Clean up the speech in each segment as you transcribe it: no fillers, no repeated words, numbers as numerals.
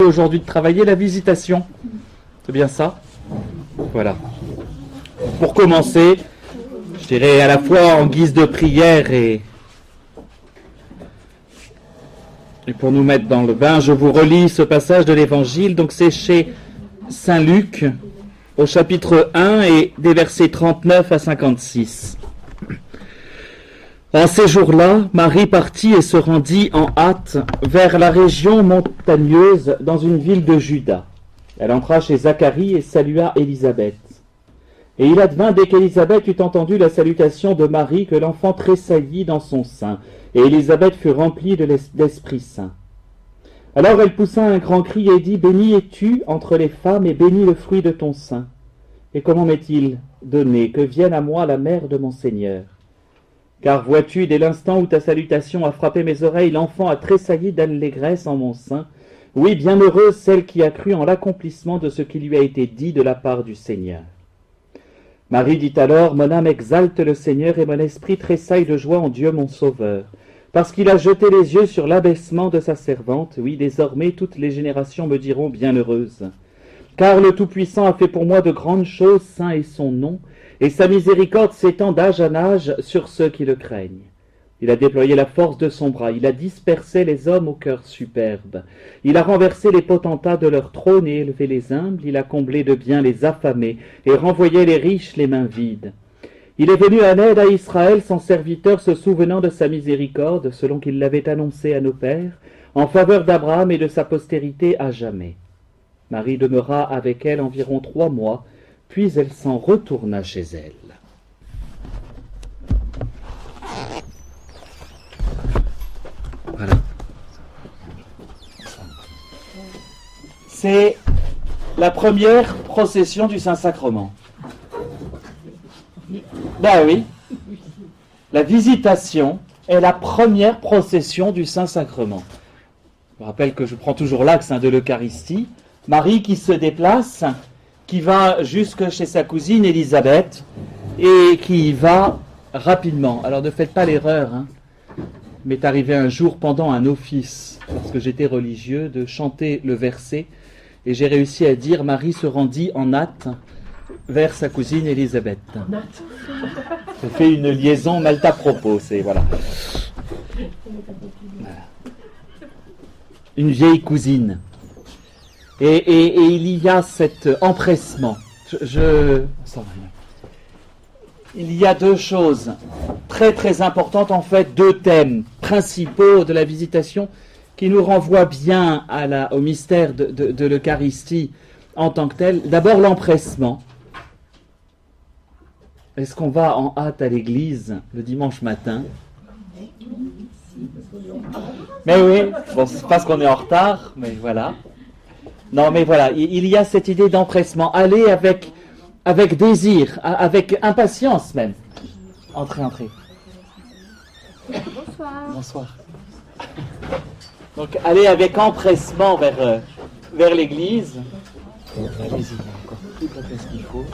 Aujourd'hui de travailler la visitation. C'est bien ça? Voilà. Pour commencer, je dirais à la fois en guise de prière et pour nous mettre dans le bain, je vous relis ce passage de l'Évangile. Donc c'est chez Saint Luc, au chapitre 1 et des versets 39 à 56. En ces jours-là, Marie partit et se rendit en hâte vers la région montagneuse dans une ville de Juda. Elle entra chez Zacharie et salua Élisabeth. Et il advint dès qu'Élisabeth eut entendu la salutation de Marie que l'enfant tressaillit dans son sein, et Élisabeth fut remplie de l'Esprit Saint. Alors elle poussa un grand cri et dit, « Bénie es-tu entre les femmes et béni le fruit de ton sein. Et comment m'est-il donné que vienne à moi la mère de mon Seigneur ? Car vois-tu, dès l'instant où ta salutation a frappé mes oreilles, l'enfant a tressailli d'allégresse en mon sein. Oui, bienheureuse celle qui a cru en l'accomplissement de ce qui lui a été dit de la part du Seigneur. » Marie dit alors, « Mon âme exalte le Seigneur et mon esprit tressaille de joie en Dieu mon Sauveur, parce qu'il a jeté les yeux sur l'abaissement de sa servante. Oui, désormais toutes les générations me diront bienheureuse. Car le Tout-Puissant a fait pour moi de grandes choses, saint est son nom, et sa miséricorde s'étend d'âge en âge sur ceux qui le craignent. Il a déployé la force de son bras, il a dispersé les hommes au cœur superbe. Il a renversé les potentats de leur trône et élevé les humbles, il a comblé de biens les affamés et renvoyé les riches les mains vides. Il est venu en aide à Israël, son serviteur, se souvenant de sa miséricorde, selon qu'il l'avait annoncé à nos pères, en faveur d'Abraham et de sa postérité à jamais. » Marie demeura avec elle environ 3 mois, puis elle s'en retourna chez elle. Voilà. C'est la première procession du Saint-Sacrement. Ben oui. La visitation est la première procession du Saint-Sacrement. Je rappelle que je prends toujours l'axe de l'Eucharistie. Marie qui se déplace, qui va jusque chez sa cousine Élisabeth et qui y va rapidement. Alors ne faites pas l'erreur, m'est arrivé un jour pendant un office, parce que j'étais religieux, de chanter le verset, et j'ai réussi à dire « Marie se rendit en hâte vers sa cousine Élisabeth ». J'ai fait une liaison mal à propos, c'est voilà. Une vieille cousine. Et il y a cet empressement. Il y a 2 choses très très importantes, en fait, 2 thèmes principaux de la visitation qui nous renvoient bien au mystère de l'Eucharistie en tant que tel. D'abord l'empressement. Est-ce qu'on va en hâte à l'église le dimanche matin? Mais oui, bon, c'est parce qu'on est en retard, mais voilà. Non, mais voilà, il y a cette idée d'empressement. Aller avec désir, avec impatience même. Entrez. Bonsoir. Bonsoir. Donc, aller avec empressement vers l'église. Allez-y, il y a encore toute la place qu'il faut.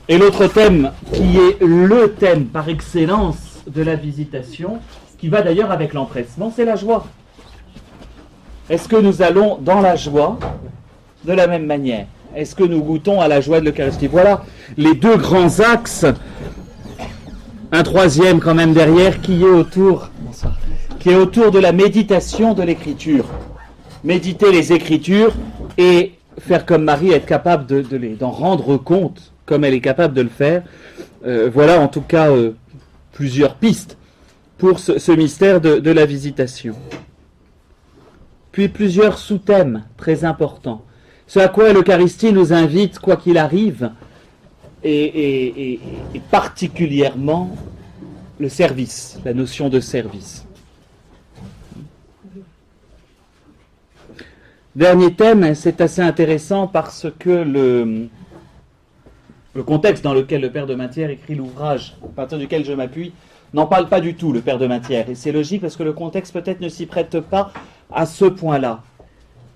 Et l'autre thème, qui est le thème par excellence de la visitation, qui va d'ailleurs avec l'empressement, c'est la joie. Est-ce que nous allons dans la joie de la même manière? Est-ce que nous goûtons à la joie de l'Eucharistie? Voilà les 2 grands axes. Un 3e quand même derrière qui est autour de la méditation de l'Écriture. Méditer les Écritures et faire comme Marie, être capable d'en rendre compte comme elle est capable de le faire. Voilà en tout cas plusieurs pistes pour ce mystère de la visitation. Puis plusieurs sous-thèmes très importants. Ce à quoi l'Eucharistie nous invite, quoi qu'il arrive, et particulièrement le service, la notion de service. Dernier thème, c'est assez intéressant parce que le contexte dans lequel le Père de Matière écrit l'ouvrage, à partir duquel je m'appuie, n'en parle pas du tout, le Père de Matière. Et c'est logique parce que le contexte peut-être ne s'y prête pas à ce point-là.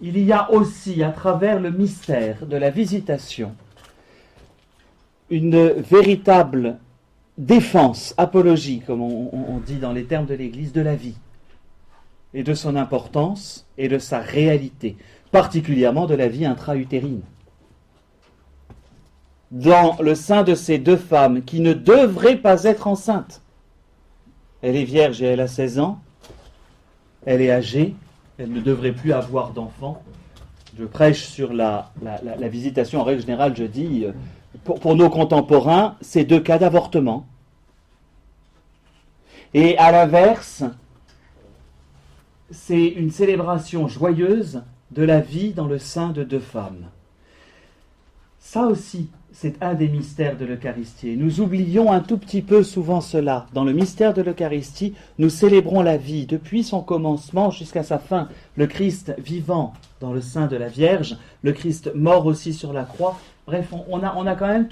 Il y a aussi, à travers le mystère de la visitation, une véritable défense, apologie, comme on dit dans les termes de l'Église, de la vie. et de son importance et de sa réalité, particulièrement de la vie intra-utérine. Dans le sein de ces deux femmes qui ne devraient pas être enceintes. Elle est vierge et elle a 16 ans, elle est âgée, elle ne devrait plus avoir d'enfants. Je prêche sur la visitation, en règle générale, je dis, pour nos contemporains, c'est 2 cas d'avortement. Et à l'inverse, c'est une célébration joyeuse de la vie dans le sein de 2 femmes. Ça aussi, c'est un des mystères de l'Eucharistie. Nous oublions un tout petit peu souvent cela. Dans le mystère de l'Eucharistie, nous célébrons la vie depuis son commencement jusqu'à sa fin. Le Christ vivant dans le sein de la Vierge, le Christ mort aussi sur la croix. Bref, on a quand même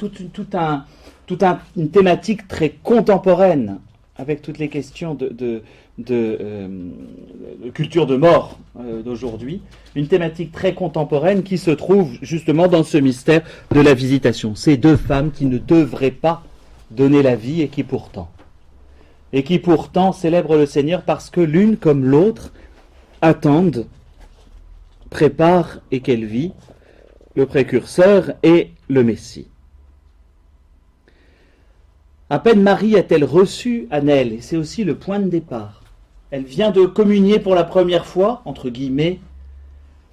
une thématique très contemporaine avec toutes les questions de culture de mort d'aujourd'hui, une thématique très contemporaine qui se trouve justement dans ce mystère de la visitation. Ces 2 femmes qui ne devraient pas donner la vie et qui pourtant célèbrent le Seigneur parce que l'une comme l'autre attendent, préparent et qu'elle vit le précurseur et le Messie. À peine Marie a-t-elle reçu Annelle, et c'est aussi le point de départ. Elle vient de communier pour la première fois, entre guillemets,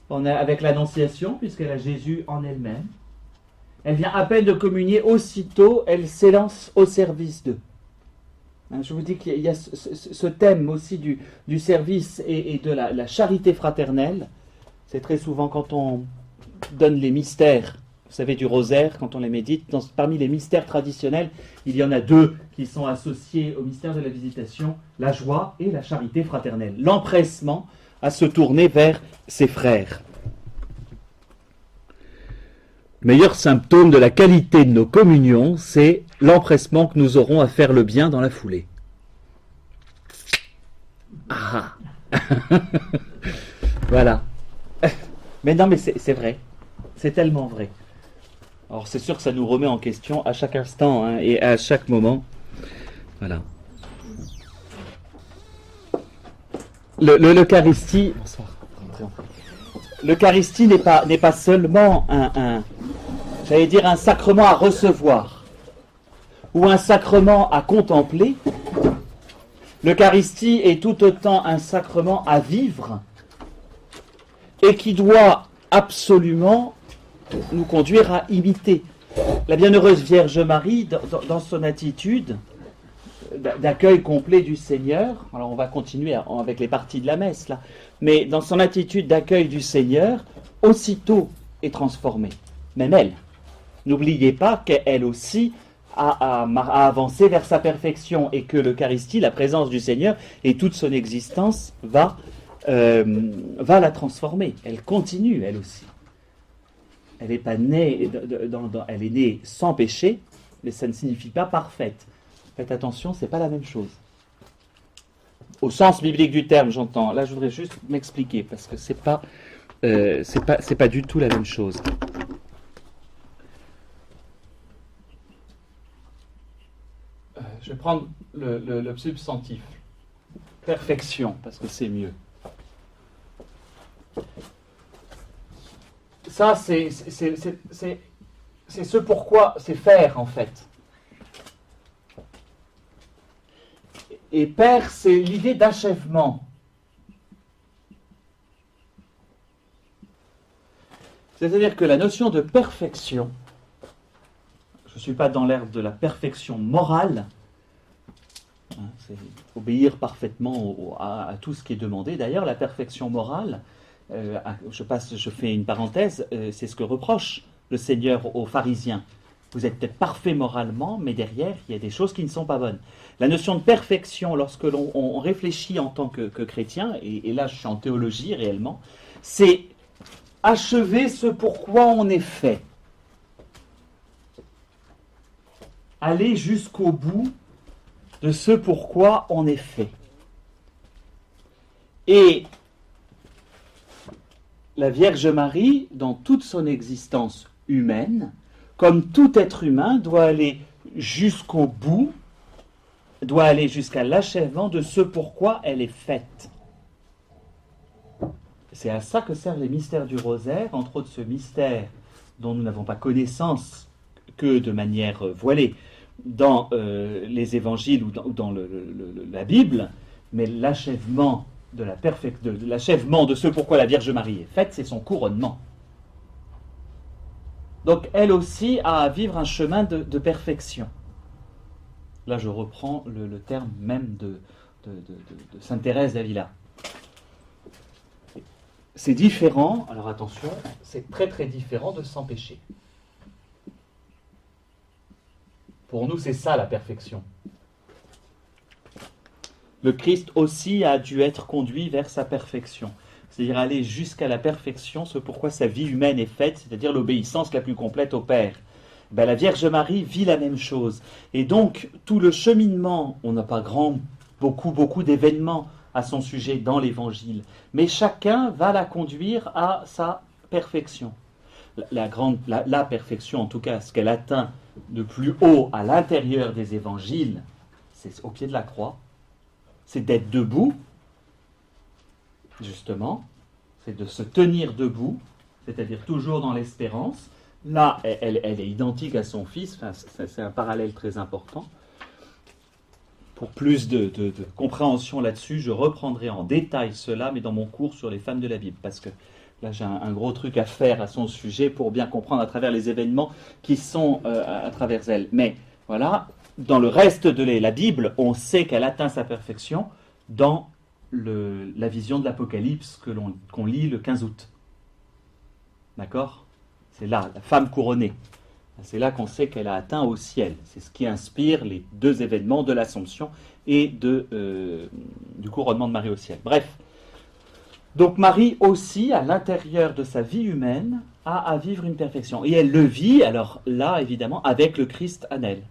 avec l'Annonciation, puisqu'elle a Jésus en elle-même. Elle vient à peine de communier, aussitôt elle s'élance au service d'eux. Je vous dis qu'il y a ce thème aussi du service et de la charité fraternelle. C'est très souvent quand on donne les mystères, vous savez, du rosaire, quand on les médite, parmi les mystères traditionnels, il y en a 2 qui sont associés au mystère de la visitation, la joie et la charité fraternelle. L'empressement à se tourner vers ses frères. Le meilleur symptôme de la qualité de nos communions, c'est l'empressement que nous aurons à faire le bien dans la foulée. Ah. Voilà. Mais non, mais c'est vrai. C'est tellement vrai. Alors c'est sûr que ça nous remet en question à chaque instant et à chaque moment. Voilà. L'Eucharistie, bonsoir. L'Eucharistie n'est pas seulement un sacrement à recevoir ou un sacrement à contempler. L'Eucharistie est tout autant un sacrement à vivre et qui doit absolument nous conduire à imiter. La bienheureuse Vierge Marie, dans son attitude d'accueil complet du Seigneur, alors on va continuer avec les parties de la messe là, mais dans son attitude d'accueil du Seigneur, aussitôt est transformée. Même elle. N'oubliez pas qu'elle aussi a avancé vers sa perfection et que l'Eucharistie, la présence du Seigneur et toute son existence va la transformer. Elle continue, elle aussi. Elle n'est pas née, elle est née sans péché, mais ça ne signifie pas parfaite. Faites attention, c'est pas la même chose. Au sens biblique du terme, j'entends. Là, je voudrais juste m'expliquer parce que c'est pas du tout la même chose. Je vais prendre le substantif. Perfection, parce que c'est mieux. Ça, c'est ce pourquoi, c'est faire en fait. Et père, c'est l'idée d'achèvement. C'est-à-dire que la notion de perfection, je ne suis pas dans l'ère de la perfection morale, c'est obéir parfaitement à tout ce qui est demandé. D'ailleurs, la perfection morale, je fais une parenthèse, c'est ce que reproche le Seigneur aux pharisiens. Vous êtes peut-être parfait moralement, mais derrière, il y a des choses qui ne sont pas bonnes. La notion de perfection, lorsque l'on réfléchit en tant que chrétien, et là je suis en théologie réellement, c'est achever ce pourquoi on est fait. Aller jusqu'au bout de ce pourquoi on est fait. Et la Vierge Marie, dans toute son existence humaine, comme tout être humain, doit aller jusqu'au bout, doit aller jusqu'à l'achèvement de ce pourquoi elle est faite. c'est à ça que servent les mystères du rosaire, entre autres ce mystère dont nous n'avons pas connaissance que de manière voilée dans les évangiles ou dans la Bible, mais l'achèvement de l'achèvement de ce pourquoi la Vierge Marie est faite, c'est son couronnement. Donc elle aussi a à vivre un chemin de perfection. Là je reprends le terme même de Sainte Thérèse d'Avila. C'est différent, alors attention, c'est très très différent de sans péché. Pour nous, c'est ça la perfection. Le Christ aussi a dû être conduit vers sa perfection, c'est-à-dire aller jusqu'à la perfection, ce pourquoi sa vie humaine est faite, c'est-à-dire l'obéissance la plus complète au Père. Ben, la Vierge Marie vit la même chose. Et donc, tout le cheminement, on n'a pas beaucoup d'événements à son sujet dans l'Évangile, mais chacun va la conduire à sa perfection. La perfection, en tout cas, ce qu'elle atteint de plus haut à l'intérieur des Évangiles, c'est au pied de la croix, c'est d'être debout, justement, c'est de se tenir debout, c'est-à-dire toujours dans l'espérance. Là, elle est identique à son fils, enfin, c'est un parallèle très important. Pour plus de compréhension là-dessus, je reprendrai en détail cela, mais dans mon cours sur les femmes de la Bible, parce que là j'ai un gros truc à faire à son sujet pour bien comprendre à travers les événements qui sont à travers elle. Mais voilà, dans le reste de la Bible, on sait qu'elle atteint sa perfection dans la vision de l'Apocalypse qu'on lit le 15 août. D'accord ? C'est là, la femme couronnée. C'est là qu'on sait qu'elle a atteint au ciel. C'est ce qui inspire les deux événements de l'Assomption et du couronnement de Marie au ciel. Bref, donc Marie aussi, à l'intérieur de sa vie humaine, a à vivre une perfection. Et elle le vit, alors là, évidemment, avec le Christ en elle.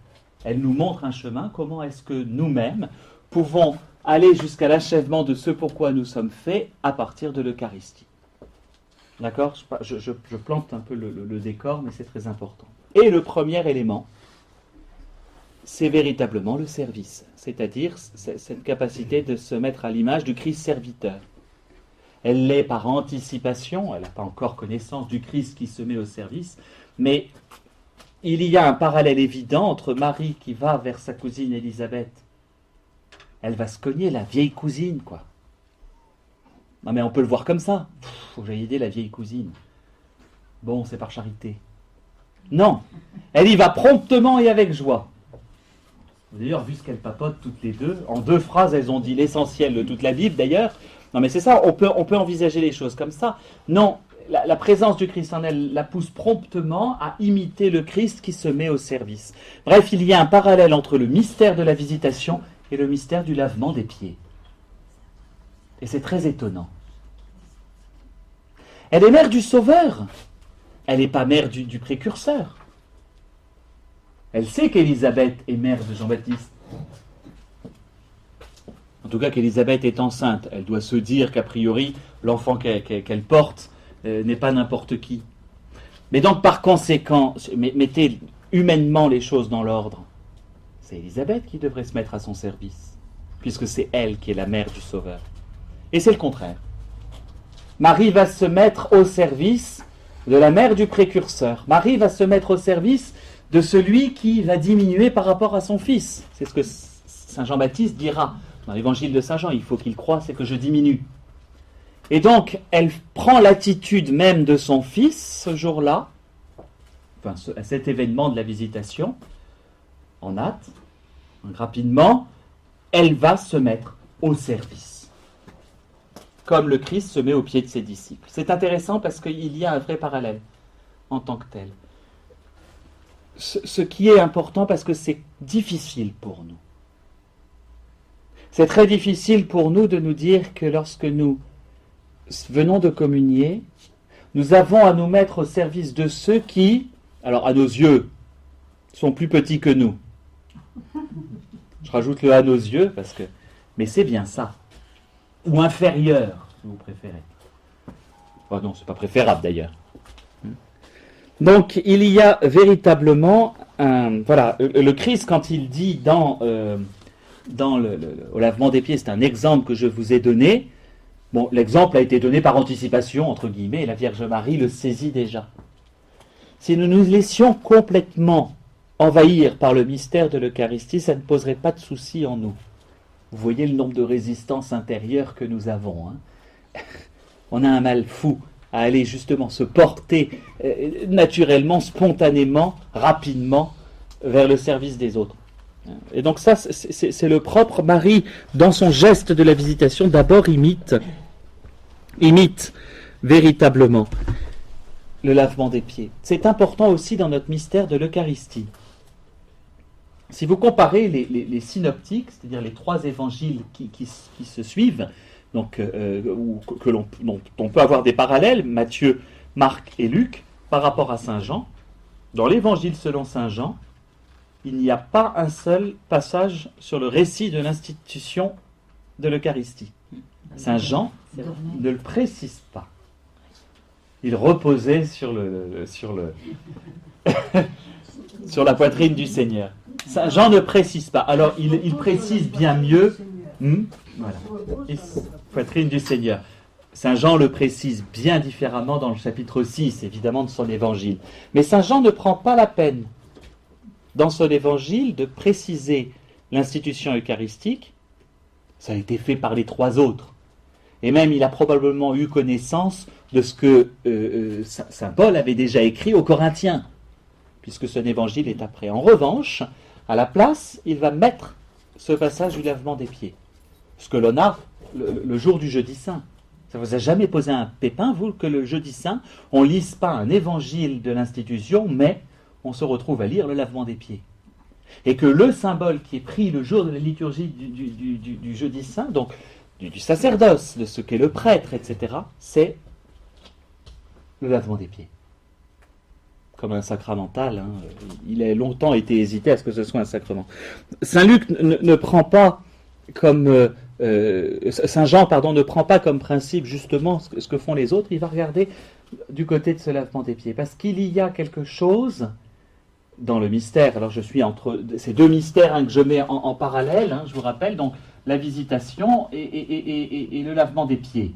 Elle nous montre un chemin, comment est-ce que nous-mêmes pouvons aller jusqu'à l'achèvement de ce pourquoi nous sommes faits à partir de l'Eucharistie. D'accord ? Je plante un peu le décor, mais c'est très important. Et le premier élément, c'est véritablement le service, c'est-à-dire cette capacité de se mettre à l'image du Christ serviteur. Elle l'est par anticipation, elle n'a pas encore connaissance du Christ qui se met au service, mais il y a un parallèle évident entre Marie qui va vers sa cousine Élisabeth. Elle va se cogner la vieille cousine, quoi. Non mais on peut le voir comme ça. Faut que j'aille aider la vieille cousine. Bon, c'est par charité. Non, elle y va promptement et avec joie. D'ailleurs, vu ce qu'elles papotent toutes les deux, en 2 phrases, elles ont dit l'essentiel de toute la Bible d'ailleurs. Non mais c'est ça, on peut envisager les choses comme ça. Non, la présence du Christ en elle la pousse promptement à imiter le Christ qui se met au service. Bref, il y a un parallèle entre le mystère de la visitation et le mystère du lavement des pieds. Et c'est très étonnant. Elle est mère du Sauveur. Elle n'est pas mère du précurseur. Elle sait qu'Élisabeth est mère de Jean-Baptiste. En tout cas qu'Élisabeth est enceinte. Elle doit se dire qu'a priori, l'enfant qu'elle porte n'est pas n'importe qui. Mais donc par conséquent, mettez humainement les choses dans l'ordre. C'est Élisabeth qui devrait se mettre à son service, puisque c'est elle qui est la mère du Sauveur. Et c'est le contraire. Marie va se mettre au service de la mère du précurseur. Marie va se mettre au service de celui qui va diminuer par rapport à son fils. C'est ce que Saint Jean-Baptiste dira dans l'évangile de Saint Jean. Il faut qu'il croie, c'est que je diminue. Et donc, elle prend l'attitude même de son fils ce jour-là, enfin, à cet événement de la visitation, en hâte, rapidement, elle va se mettre au service. Comme le Christ se met au pied de ses disciples. C'est intéressant parce qu'il y a un vrai parallèle en tant que tel. Ce qui est important parce que c'est difficile pour nous. C'est très difficile pour nous de nous dire que lorsque nous venons de communier, nous avons à nous mettre au service de ceux qui, alors à nos yeux, sont plus petits que nous. Je rajoute le à nos yeux parce que, mais c'est bien ça. Ou inférieur, si vous préférez. Oh non, c'est pas préférable d'ailleurs. Donc, il y a véritablement voilà, le Christ, quand il dit au lavement des pieds, c'est un exemple que je vous ai donné, Bon, l'exemple a été donné par anticipation, entre guillemets, et la Vierge Marie le saisit déjà. Si nous nous laissions complètement envahir par le mystère de l'Eucharistie, ça ne poserait pas de souci en nous. Vous voyez le nombre de résistances intérieures que nous avons. On a un mal fou à aller justement se porter naturellement, spontanément, rapidement vers le service des autres. Et donc ça, c'est le propre. Marie, dans son geste de la visitation, d'abord imite véritablement le lavement des pieds. C'est important aussi dans notre mystère de l'Eucharistie. Si vous comparez les synoptiques, c'est-à-dire les trois évangiles qui se suivent, donc, dont on peut avoir des parallèles, Matthieu, Marc et Luc, par rapport à Saint Jean, dans l'évangile selon Saint Jean, il n'y a pas un seul passage sur le récit de l'institution de l'Eucharistie. Saint Jean ne le précise pas. Il reposait sur sur la poitrine du Seigneur. Saint Jean ne précise pas. Alors, il précise bien mieux. Voilà. Poitrine du Seigneur. Saint Jean le précise bien différemment dans le chapitre 6, évidemment, de son évangile. Mais Saint Jean ne prend pas la peine, dans son évangile, de préciser l'institution eucharistique. Ça a été fait par les trois autres. Et même, il a probablement eu connaissance de ce que Saint Paul avait déjà écrit aux Corinthiens, puisque son évangile est après. En revanche, à la place, il va mettre ce passage du lavement des pieds. Ce que l'on a le jour du jeudi saint. Ça ne vous a jamais posé un pépin, vous, que le jeudi saint, on ne lise pas un évangile de l'institution, mais on se retrouve à lire le lavement des pieds. Et que le symbole qui est pris le jour de la liturgie du jeudi saint, donc du sacerdoce, de ce qu'est le prêtre, etc., c'est le lavement des pieds. Comme un sacramental, il a longtemps été hésité à ce que ce soit un sacrement. Saint Luc ne prend pas comme Saint Jean, ne prend pas comme principe justement ce que font les autres. Il va regarder du côté de ce lavement des pieds, parce qu'il y a quelque chose dans le mystère. Alors je suis entre ces deux mystères que je mets en parallèle. Je vous rappelle donc la visitation et le lavement des pieds.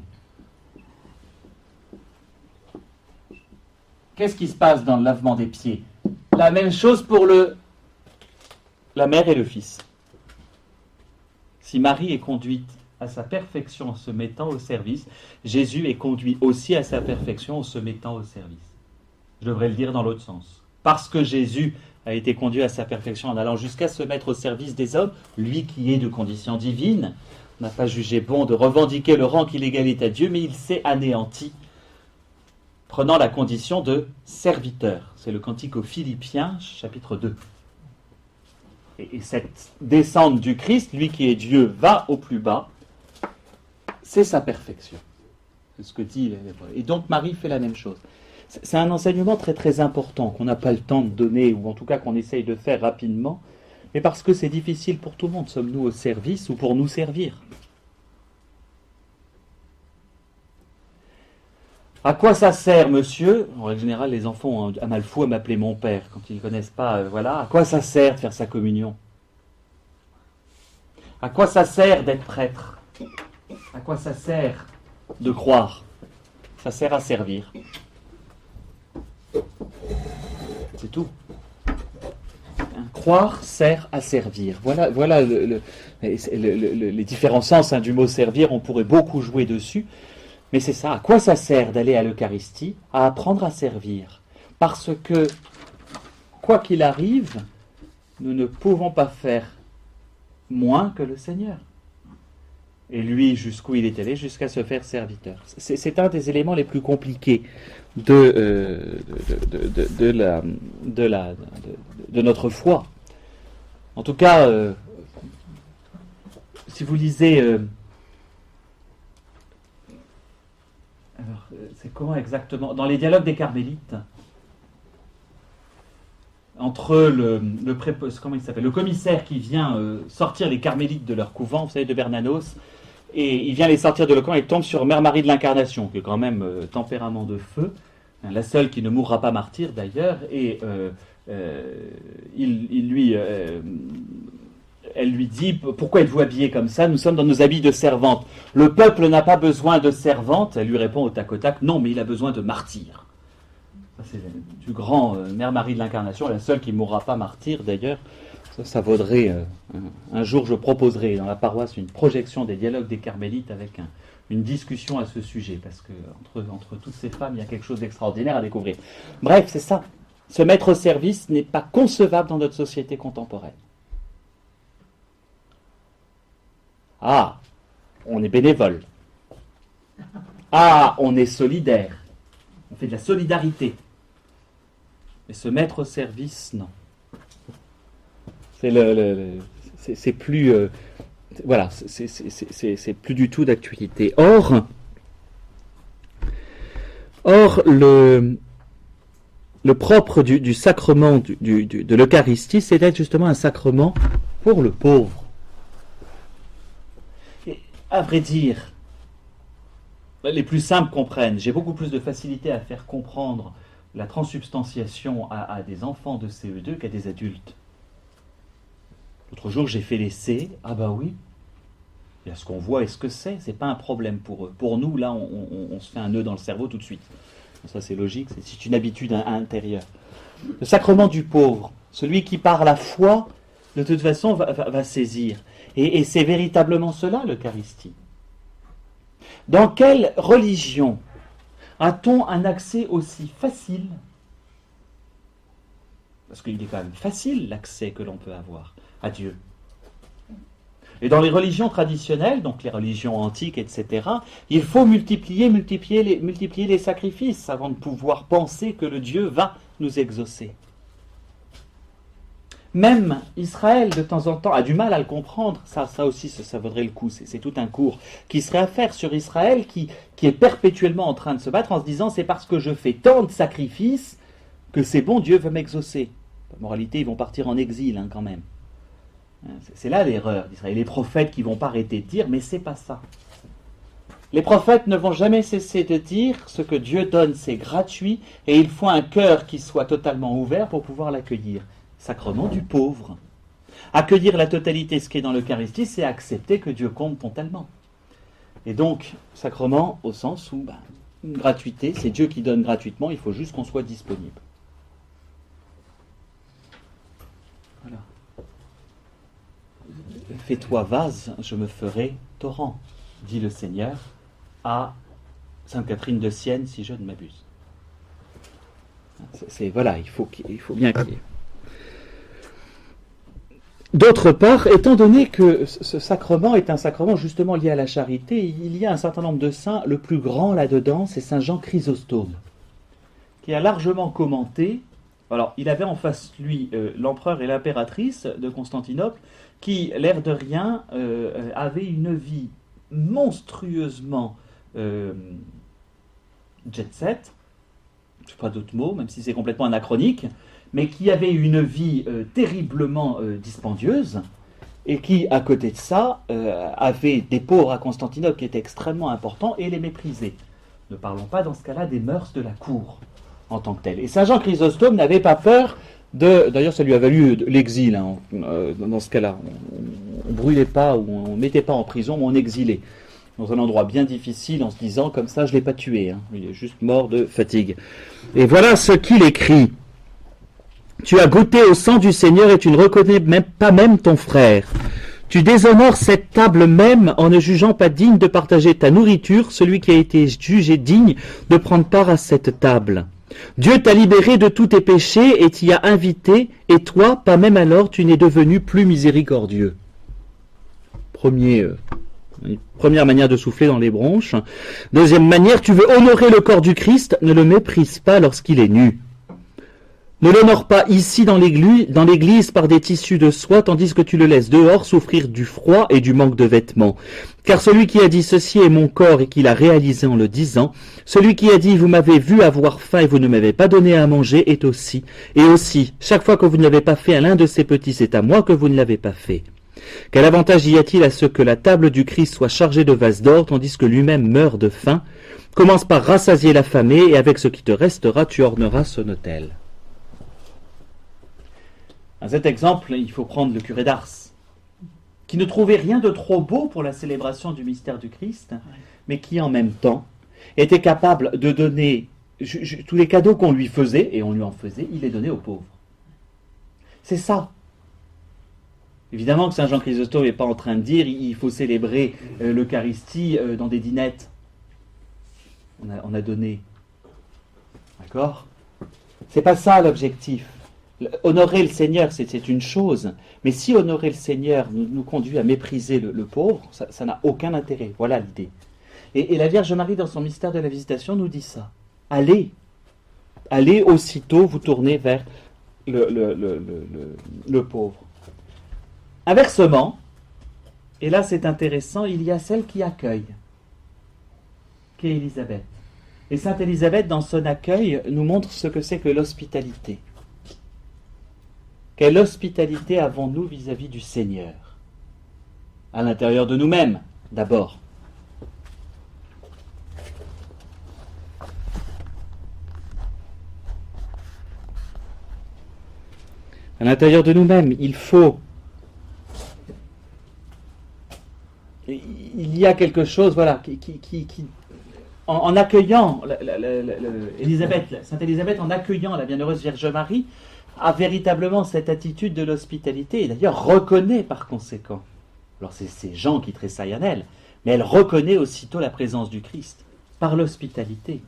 Qu'est-ce qui se passe dans le lavement des pieds? La même chose pour la mère et le fils. Si Marie est conduite à sa perfection en se mettant au service, Jésus est conduit aussi à sa perfection en se mettant au service. Je devrais le dire dans l'autre sens. Parce que Jésus a été conduit à sa perfection en allant jusqu'à se mettre au service des hommes, lui qui est de condition divine, n'a pas jugé bon de revendiquer le rang qu'il égalait à Dieu, mais il s'est anéanti, prenant la condition de serviteur. C'est le cantique aux Philippiens, chapitre 2. Et cette descente du Christ, lui qui est Dieu, va au plus bas, c'est sa perfection. C'est ce que dit l'Hébreu. Et donc Marie fait la même chose. C'est un enseignement très très important qu'on n'a pas le temps de donner, ou en tout cas qu'on essaye de faire rapidement, mais parce que c'est difficile pour tout le monde. Sommes-nous au service ou pour nous servir? À quoi ça sert, monsieur? En règle générale, les enfants ont un mal fou à m'appeler mon père quand ils ne connaissent pas. Voilà. À quoi ça sert de faire sa communion? À quoi ça sert d'être prêtre? À quoi ça sert de croire? Ça sert à servir. C'est tout. Croire sert à servir. Voilà les différents sens du mot servir. On pourrait beaucoup jouer dessus. Mais c'est ça, à quoi ça sert d'aller à l'Eucharistie? À apprendre à servir. Parce que, quoi qu'il arrive, nous ne pouvons pas faire moins que le Seigneur. Et lui, jusqu'où il est allé, jusqu'à se faire serviteur. C'est un des éléments les plus compliqués de notre foi. En tout cas, si vous lisez... Alors, c'est comment exactement? Dans les dialogues des Carmélites, entre comment il s'appelle, le commissaire qui vient sortir les Carmélites de leur couvent, vous savez, de Bernanos, et il vient les sortir de leur couvent et tombe sur Mère Marie de l'Incarnation, qui est quand même tempérament de feu, la seule qui ne mourra pas martyre d'ailleurs, et il lui elle lui dit, pourquoi êtes-vous habillée comme ça? Nous sommes dans nos habits de servante. Le peuple n'a pas besoin de servante. Elle lui répond au tac au tac, non, mais il a besoin de martyrs. Ça, c'est du grand Mère Marie de l'Incarnation, la seule qui ne mourra pas martyr d'ailleurs. Ça vaudrait, un jour je proposerai dans la paroisse une projection des dialogues des Carmélites avec une discussion à ce sujet, parce que entre toutes ces femmes, il y a quelque chose d'extraordinaire à découvrir. Bref, c'est ça. Se mettre au service n'est pas concevable dans notre société contemporaine. Ah, on est bénévole. Ah, on est solidaire. On fait de la solidarité. Mais se mettre au service, non. C'est plus, voilà, c'est plus du tout d'actualité. Or, le propre du sacrement de l'Eucharistie, c'est d'être justement un sacrement pour le pauvre. Et, à vrai dire, les plus simples comprennent. J'ai beaucoup plus de facilité à faire comprendre la transsubstantiation à des enfants de CE2 qu'à des adultes. L'autre jour, j'ai fait l'essai. Ah bah oui, il y a ce qu'on voit et ce que c'est pas un problème pour eux. Pour nous, là, on se fait un nœud dans le cerveau tout de suite. Ça, c'est logique, c'est une habitude intérieure. Le sacrement du pauvre, celui qui par la foi, de toute façon, va saisir. Et c'est véritablement cela, l'Eucharistie. Dans quelle religion a-t-on un accès aussi facile? Parce qu'il est quand même facile l'accès que l'on peut avoir à Dieu. Et dans les religions traditionnelles, donc les religions antiques, etc., il faut multiplier les sacrifices avant de pouvoir penser que le Dieu va nous exaucer. Même Israël, de temps en temps, a du mal à le comprendre. Ça aussi, ça vaudrait le coup. C'est tout un cours qui serait à faire sur Israël, qui est perpétuellement en train de se battre en se disant « c'est parce que je fais tant de sacrifices que c'est bon, Dieu veut m'exaucer ». En moralité, ils vont partir en exil quand même. C'est là l'erreur d'Israël. Les prophètes qui ne vont pas arrêter de dire « mais c'est pas ça ». Les prophètes ne vont jamais cesser de dire « ce que Dieu donne, c'est gratuit et il faut un cœur qui soit totalement ouvert pour pouvoir l'accueillir ». Sacrement du pauvre. Accueillir la totalité, ce qui est dans l'Eucharistie, c'est accepter que Dieu compte totalement. Et donc, sacrement au sens où, gratuité, c'est Dieu qui donne gratuitement, il faut juste qu'on soit disponible. Voilà. Fais-toi vase, je me ferai torrent, dit le Seigneur à Sainte Catherine de Sienne, si je ne m'abuse. Voilà, il faut bien qu'il y ait. D'autre part, étant donné que ce sacrement est un sacrement justement lié à la charité, il y a un certain nombre de saints, le plus grand là-dedans, c'est Saint Jean Chrysostome, qui a largement commenté. Alors, il avait en face lui l'empereur et l'impératrice de Constantinople, qui, l'air de rien, avaient une vie monstrueusement jet-set, je ne sais pas d'autres mots, même si c'est complètement anachronique, mais qui avait une vie terriblement dispendieuse, et qui, à côté de ça, avait des pauvres à Constantinople qui étaient extrêmement importants et les méprisaient. Ne parlons pas dans ce cas-là des mœurs de la cour, en tant que telles. Et Saint Jean Chrysostome n'avait pas peur d'ailleurs, ça lui a valu l'exil, dans ce cas-là. On ne brûlait pas, ou on ne mettait pas en prison, mais on exilait. Dans un endroit bien difficile, en se disant, comme ça, je ne l'ai pas tué. Il est juste mort de fatigue. Et voilà ce qu'il écrit. Tu as goûté au sang du Seigneur et tu ne reconnais pas même ton frère. Tu déshonores cette table même en ne jugeant pas digne de partager ta nourriture, celui qui a été jugé digne de prendre part à cette table. Dieu t'a libéré de tous tes péchés et t'y a invité, et toi, pas même alors, tu n'es devenu plus miséricordieux. Première manière de souffler dans les bronches. Deuxième manière, tu veux honorer le corps du Christ, ne le méprise pas lorsqu'il est nu. Ne l'honore pas ici dans l'église par des tissus de soie, tandis que tu le laisses dehors souffrir du froid et du manque de vêtements. Car celui qui a dit ceci est mon corps et qui l'a réalisé en le disant, celui qui a dit vous m'avez vu avoir faim et vous ne m'avez pas donné à manger est aussi. Et aussi, chaque fois que vous ne l'avez pas fait à l'un de ces petits, c'est à moi que vous ne l'avez pas fait. Quel avantage y a-t-il à ce que la table du Christ soit chargée de vases d'or, tandis que lui-même meurt de faim? Commence par rassasier l'affamé, et avec ce qui te restera, tu orneras son autel. À cet exemple, il faut prendre le curé d'Ars, qui ne trouvait rien de trop beau pour la célébration du mystère du Christ, mais qui en même temps était capable de donner tous les cadeaux qu'on lui faisait, et on lui en faisait, il les donnait aux pauvres. C'est ça. Évidemment que Saint Jean Chrysostome n'est pas en train de dire il faut célébrer l'Eucharistie dans des dînettes. On a donné. D'accord ? C'est pas ça l'objectif. Honorer le Seigneur, c'est une chose, mais si honorer le Seigneur nous conduit à mépriser le pauvre, ça n'a aucun intérêt. Voilà l'idée. Et la Vierge Marie, dans son mystère de la Visitation, nous dit ça. Allez aussitôt vous tourner vers le pauvre. Inversement, et là c'est intéressant, il y a celle qui accueille, qui est Élisabeth. Et Sainte Élisabeth, dans son accueil, nous montre ce que c'est que l'hospitalité. Quelle hospitalité avons-nous vis-à-vis du Seigneur ? À l'intérieur de nous-mêmes, d'abord. À l'intérieur de nous-mêmes, il y a quelque chose, voilà, qui en accueillant Sainte Élisabeth, en accueillant la Bienheureuse Vierge Marie, a véritablement cette attitude de l'hospitalité, et d'ailleurs reconnaît par conséquent. Alors c'est Jean qui tressaille en elle, mais elle reconnaît aussitôt la présence du Christ, par l'hospitalité.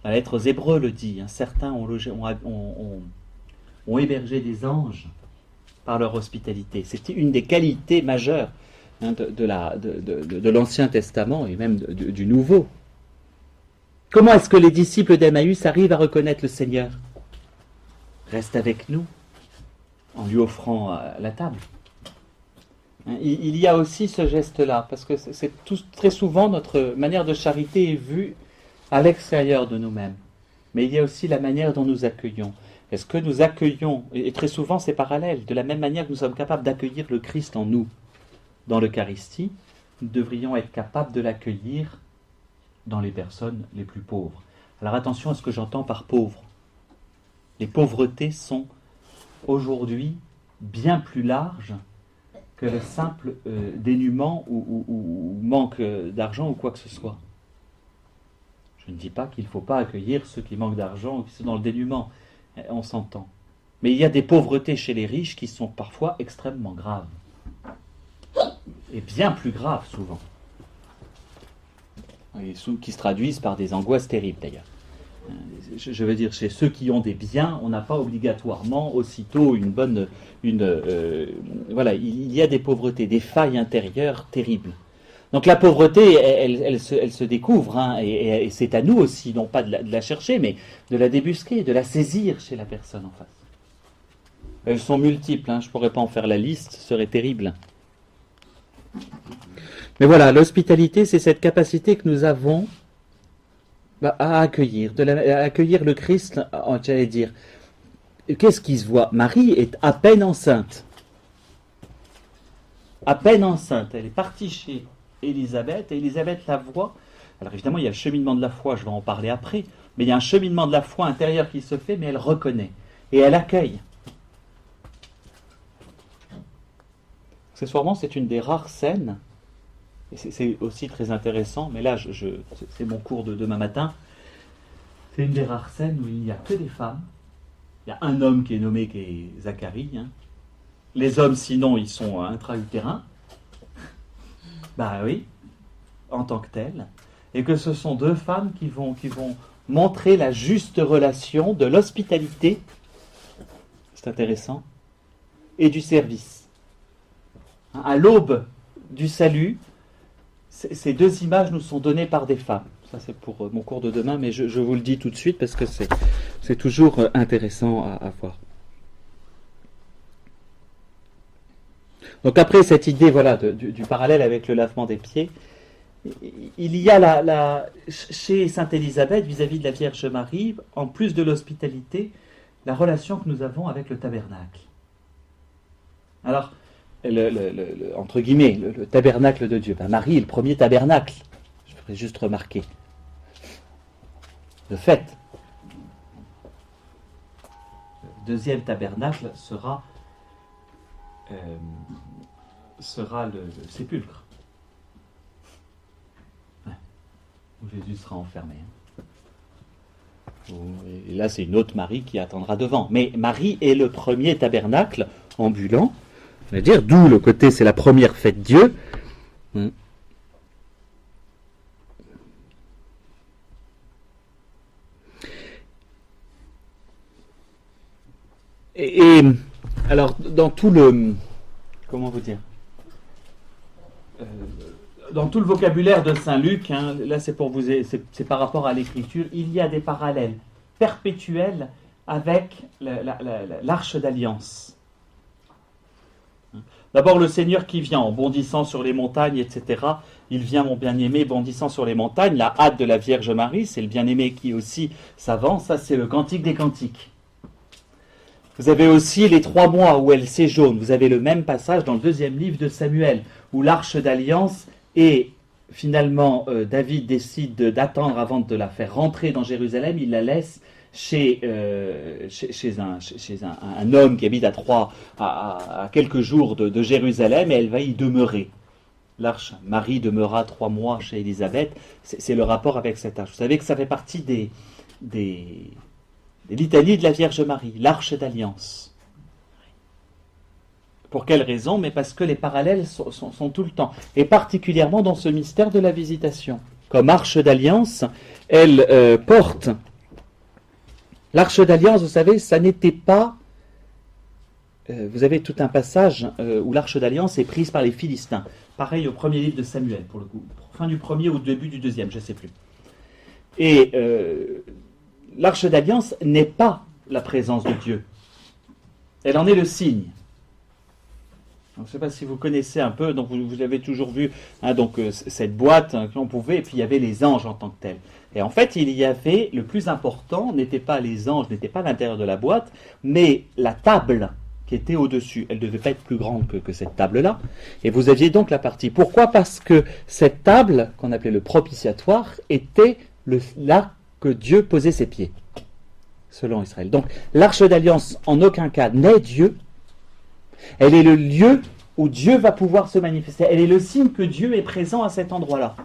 La lettre aux Hébreux le dit, certains ont hébergé des anges par leur hospitalité. C'était une des qualités majeures de l'Ancien Testament et même du Nouveau. Comment est-ce que les disciples d'Emmaüs arrivent à reconnaître le Seigneur ? Reste avec nous, en lui offrant la table. Il y a aussi ce geste-là, parce que très souvent notre manière de charité est vue à l'extérieur de nous-mêmes. Mais il y a aussi la manière dont nous accueillons. Est-ce que nous accueillons, et très souvent c'est parallèle, de la même manière que nous sommes capables d'accueillir le Christ en nous, dans l'Eucharistie, nous devrions être capables de l'accueillir dans les personnes les plus pauvres. Alors attention à ce que j'entends par pauvre. Les pauvretés sont aujourd'hui bien plus larges que le simple dénuement ou manque d'argent ou quoi que ce soit. Je ne dis pas qu'il ne faut pas accueillir ceux qui manquent d'argent ou qui sont dans le dénuement. On s'entend. Mais il y a des pauvretés chez les riches qui sont parfois extrêmement graves. Et bien plus graves souvent. Et qui se traduisent par des angoisses terribles d'ailleurs. Je veux dire, chez ceux qui ont des biens, on n'a pas obligatoirement aussitôt voilà, il y a des pauvretés, des failles intérieures terribles. Donc la pauvreté, elle se découvre, et c'est à nous aussi, non pas de la chercher, mais de la débusquer, de la saisir chez la personne en face. Elles sont multiples, je ne pourrais pas en faire la liste, ce serait terrible. Mais voilà, l'hospitalité, c'est cette capacité que nous avons à accueillir, à accueillir le Christ, j'allais dire. Qu'est-ce qui se voit ? Marie est à peine enceinte. À peine enceinte. Elle est partie chez Élisabeth, et Élisabeth la voit. Alors évidemment, il y a le cheminement de la foi, je vais en parler après, mais il y a un cheminement de la foi intérieure qui se fait, mais elle reconnaît, et elle accueille. Accessoirement, c'est une des rares scènes, et c'est aussi très intéressant, mais là, c'est mon cours de demain matin, c'est une des rares scènes où il n'y a que des femmes. Il y a un homme qui est nommé, qui est Zacharie. Les hommes, sinon, ils sont intra-utérins. Bah oui, en tant que tels. Et que ce sont deux femmes qui vont montrer la juste relation de l'hospitalité, c'est intéressant, et du service. À l'aube du salut, ces deux images nous sont données par des femmes. Ça, c'est pour mon cours de demain, mais je vous le dis tout de suite parce que c'est toujours intéressant à voir. Donc après cette idée du parallèle avec le lavement des pieds, il y a chez Sainte Élisabeth, vis-à-vis de la Vierge Marie, en plus de l'hospitalité, la relation que nous avons avec le tabernacle. Alors, entre guillemets, le tabernacle de Dieu. Marie est le premier tabernacle, je ferai juste remarquer. De fait, le deuxième tabernacle sera sera le sépulcre. Ouais. Où Jésus sera enfermé. Et là, c'est une autre Marie qui attendra devant. Mais Marie est le premier tabernacle ambulant. On va dire, d'où le côté, c'est la première fête Dieu. Et alors, dans tout le... Comment vous dire dans tout le vocabulaire de Saint Luc, hein, là c'est pour vous, c'est par rapport à l'écriture, il y a des parallèles perpétuels avec l'arche d'alliance. D'abord le Seigneur qui vient en bondissant sur les montagnes, etc. Il vient, mon bien-aimé, bondissant sur les montagnes. La hâte de la Vierge Marie, c'est le bien-aimé qui aussi s'avance. Ça, c'est le Cantique des Cantiques. Vous avez aussi les 3 mois où elle séjourne. Vous avez le même passage dans le 2e livre de Samuel, où l'arche d'alliance et finalement David décide d'attendre avant de la faire rentrer dans Jérusalem. Il la laisse chez un homme qui habite à quelques jours de Jérusalem, et elle va y demeurer. L'arche Marie demeura 3 mois chez Élisabeth. C'est le rapport avec cette arche. Vous savez que ça fait partie des litanies de la Vierge Marie, l'arche d'alliance. Pour quelle raison? Mais parce que les parallèles sont tout le temps, et particulièrement dans ce mystère de la visitation. Comme arche d'alliance, elle porte... L'arche d'alliance, vous savez, ça n'était pas... vous avez tout un passage où l'arche d'alliance est prise par les Philistins. Pareil au premier livre de Samuel, pour le coup. Fin du premier ou début du 2e, je ne sais plus. Et l'arche d'alliance n'est pas la présence de Dieu. Elle en est le signe. Donc, je ne sais pas si vous connaissez un peu, donc vous avez toujours vu cette boîte qu'on pouvait, et puis il y avait les anges en tant que tels. Et en fait, il y avait, le plus important, n'était pas les anges, n'était pas à l'intérieur de la boîte, mais la table qui était au-dessus. Elle ne devait pas être plus grande que cette table-là. Et vous aviez donc la partie. Pourquoi? Parce que cette table, qu'on appelait le propitiatoire, était là que Dieu posait ses pieds, selon Israël. Donc, l'arche d'alliance, en aucun cas, n'est Dieu. Elle est le lieu où Dieu va pouvoir se manifester. Elle est le signe que Dieu est présent à cet endroit-là.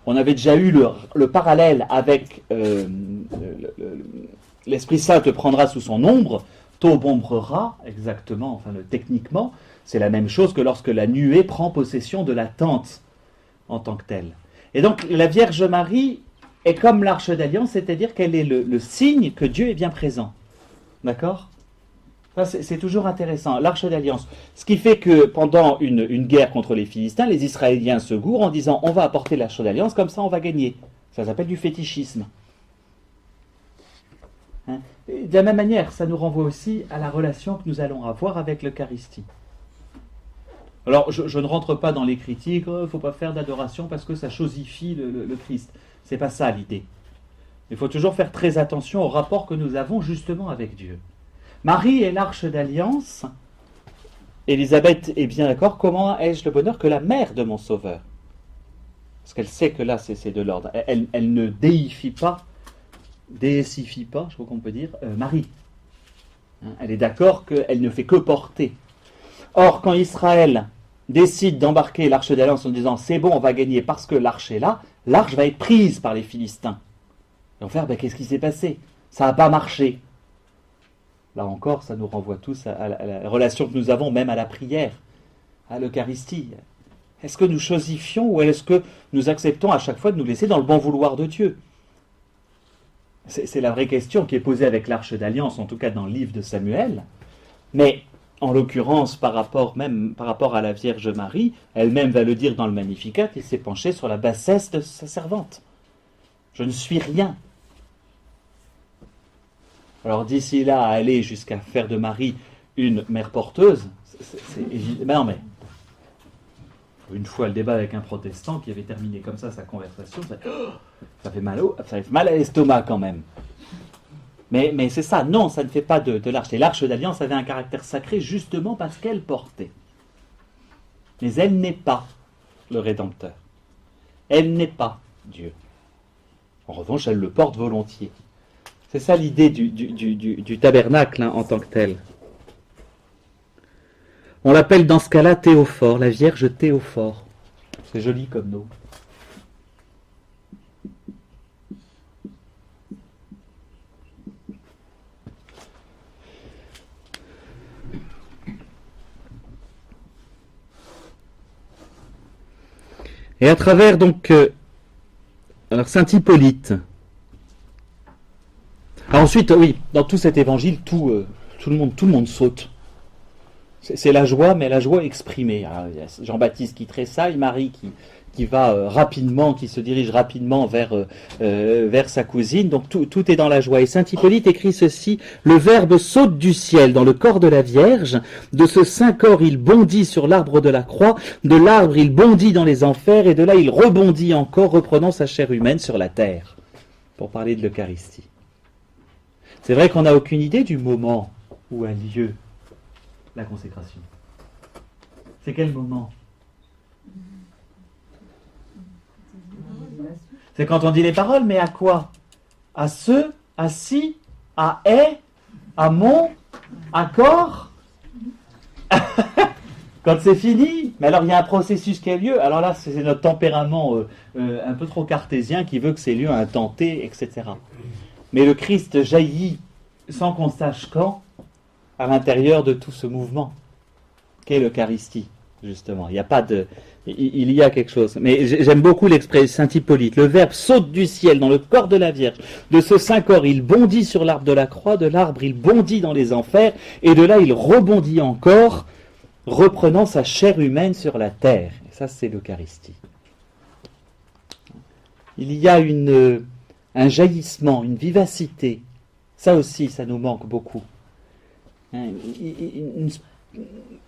On avait déjà eu le parallèle avec l'Esprit Saint te prendra sous son ombre, t'ombrera, exactement, techniquement, c'est la même chose que lorsque la nuée prend possession de la tente en tant que telle. Et donc la Vierge Marie est comme l'arche d'alliance, c'est-à-dire qu'elle est le signe que Dieu est bien présent. D'accord ? C'est toujours intéressant, l'arche d'alliance. Ce qui fait que pendant une guerre contre les Philistins, les Israéliens se gourent en disant on va apporter l'arche d'alliance, comme ça on va gagner. Ça s'appelle du fétichisme. Hein? De la même manière, ça nous renvoie aussi à la relation que nous allons avoir avec l'Eucharistie. Alors, je ne rentre pas dans les critiques, il ne faut pas faire d'adoration parce que ça chosifie le Christ. C'est pas ça l'idée. Il faut toujours faire très attention au rapport que nous avons justement avec Dieu. Marie est l'arche d'alliance. Élisabeth est bien d'accord. Comment ai-je le bonheur que la mère de mon Sauveur? Parce qu'elle sait que là, c'est de l'ordre. Elle ne déifie pas, déessifie pas, je crois qu'on peut dire, Marie. Hein, elle est d'accord qu'elle ne fait que porter. Or, quand Israël décide d'embarquer l'arche d'alliance en disant c'est bon, on va gagner parce que l'arche est là, l'arche va être prise par les Philistins. Ils vont faire, qu'est-ce qui s'est passé? Ça n'a pas marché. Là encore, ça nous renvoie tous à la relation que nous avons, même à la prière, à l'Eucharistie. Est-ce que nous chosifions ou est-ce que nous acceptons à chaque fois de nous laisser dans le bon vouloir de Dieu? C'est la vraie question qui est posée avec l'Arche d'Alliance, en tout cas dans le livre de Samuel. Mais en l'occurrence, par rapport à la Vierge Marie, elle-même va le dire dans le Magnificat, il s'est penché sur la bassesse de sa servante. Je ne suis rien. Alors d'ici là, à aller jusqu'à faire de Marie une mère porteuse, c'est évident. Mais une fois le débat avec un protestant qui avait terminé comme ça sa conversation, ça fait mal à l'estomac quand même. Mais c'est ça, non, ça ne fait pas de l'arche. Et l'arche d'alliance avait un caractère sacré justement parce qu'elle portait. Mais elle n'est pas le Rédempteur. Elle n'est pas Dieu. En revanche, elle le porte volontiers. C'est ça l'idée du tabernacle en tant que tel. On l'appelle dans ce cas-là Théophore, la Vierge Théophore. C'est joli comme nom. Et à travers donc alors Saint Hippolyte. Alors ensuite, oui, dans tout cet évangile, tout le monde saute. C'est la joie, mais la joie exprimée. Alors, il y a Jean-Baptiste qui tressaille, Marie qui va rapidement, qui se dirige rapidement vers sa cousine. Donc tout est dans la joie. Et Saint Hippolyte écrit ceci: le Verbe saute du ciel dans le corps de la Vierge. De ce saint corps, il bondit sur l'arbre de la croix. De l'arbre, il bondit dans les enfers. Et de là, il rebondit encore, reprenant sa chair humaine sur la terre. Pour parler de l'Eucharistie. C'est vrai qu'on n'a aucune idée du moment où a lieu la consécration. C'est quel moment? C'est quand on dit les paroles, mais à quoi? À ce, à si, à est, à mon, à corps. Quand c'est fini. Mais alors il y a un processus qui a lieu. Alors là, c'est notre tempérament un peu trop cartésien qui veut que c'est lieu à un temps T, etc. Mais le Christ jaillit sans qu'on sache quand, à l'intérieur de tout ce mouvement qu'est l'Eucharistie, justement. Il n'y a pas de... Il y a quelque chose. Mais j'aime beaucoup l'expression Saint Hippolyte. Le Verbe saute du ciel dans le corps de la Vierge. De ce saint corps, il bondit sur l'arbre de la croix. De l'arbre, il bondit dans les enfers. Et de là, il rebondit encore, reprenant sa chair humaine sur la terre. Et ça, c'est l'Eucharistie. Il y a un jaillissement, une vivacité. Ça aussi, ça nous manque beaucoup.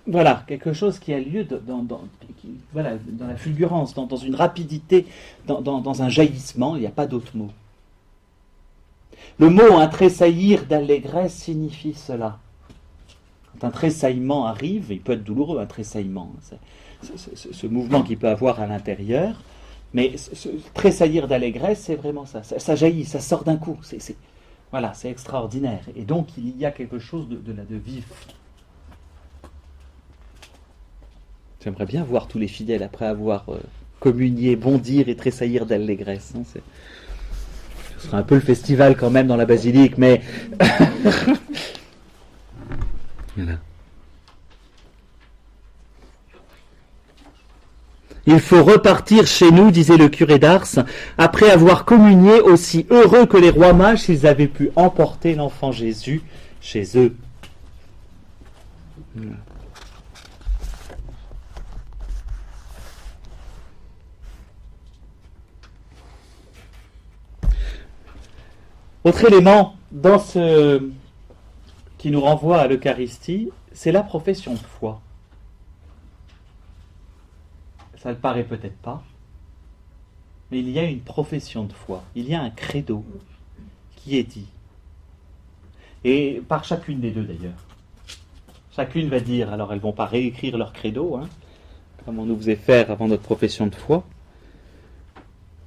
Voilà, quelque chose qui a lieu dans la fulgurance, dans une rapidité, dans un jaillissement, il n'y a pas d'autre mot. Le mot un tressaillir d'allégresse signifie cela. Quand un tressaillement arrive, il peut être douloureux, un tressaillement, ce mouvement qu'il peut avoir à l'intérieur, mais ce tressaillir d'allégresse, c'est vraiment ça. Ça jaillit, ça sort d'un coup, voilà, c'est extraordinaire. Et donc, il y a quelque chose de vif. J'aimerais bien voir tous les fidèles, après avoir communié, bondir et tressaillir d'allégresse. Hein, ce sera un peu le festival quand même dans la basilique, mais... Voilà. Il faut repartir chez nous, disait le curé d'Ars, après avoir communié, aussi heureux que les rois mages s'ils avaient pu emporter l'enfant Jésus chez eux. Autre élément dans ce qui nous renvoie à l'Eucharistie, c'est la profession de foi. Ça ne le paraît peut-être pas, mais il y a une profession de foi, il y a un credo qui est dit. Et par chacune des deux d'ailleurs. Chacune va dire, alors elles ne vont pas réécrire leur credo, hein, comme on nous faisait faire avant notre profession de foi.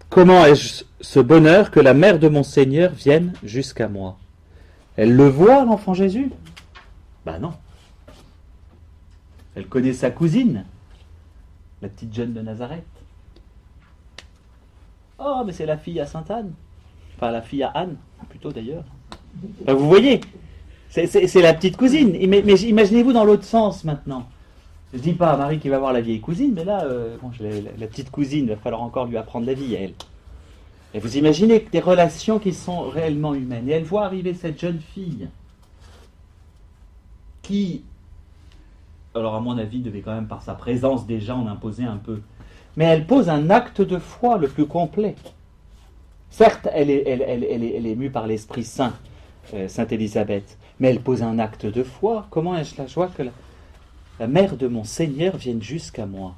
Comment ai-je ce bonheur que la mère de mon Seigneur vienne jusqu'à moi? Elle le voit, l'enfant Jésus? Ben non. Elle connaît sa cousine, la petite jeune de Nazareth. Oh, mais c'est la fille à Sainte-Anne. Enfin, la fille à Anne, plutôt d'ailleurs. Enfin, vous voyez, c'est la petite cousine. Mais imaginez-vous dans l'autre sens maintenant. Je ne dis pas à Marie qui va voir la vieille cousine, mais là, la petite cousine, il va falloir encore lui apprendre la vie à elle. Et vous imaginez que des relations qui sont réellement humaines. Et elle voit arriver cette jeune fille qui, alors à mon avis, devait quand même par sa présence déjà en imposer un peu. Mais elle pose un acte de foi le plus complet. Certes, elle est mue par l'Esprit Saint, Sainte Élisabeth, mais elle pose un acte de foi. Comment ai-je la joie que la mère de mon Seigneur vienne jusqu'à moi?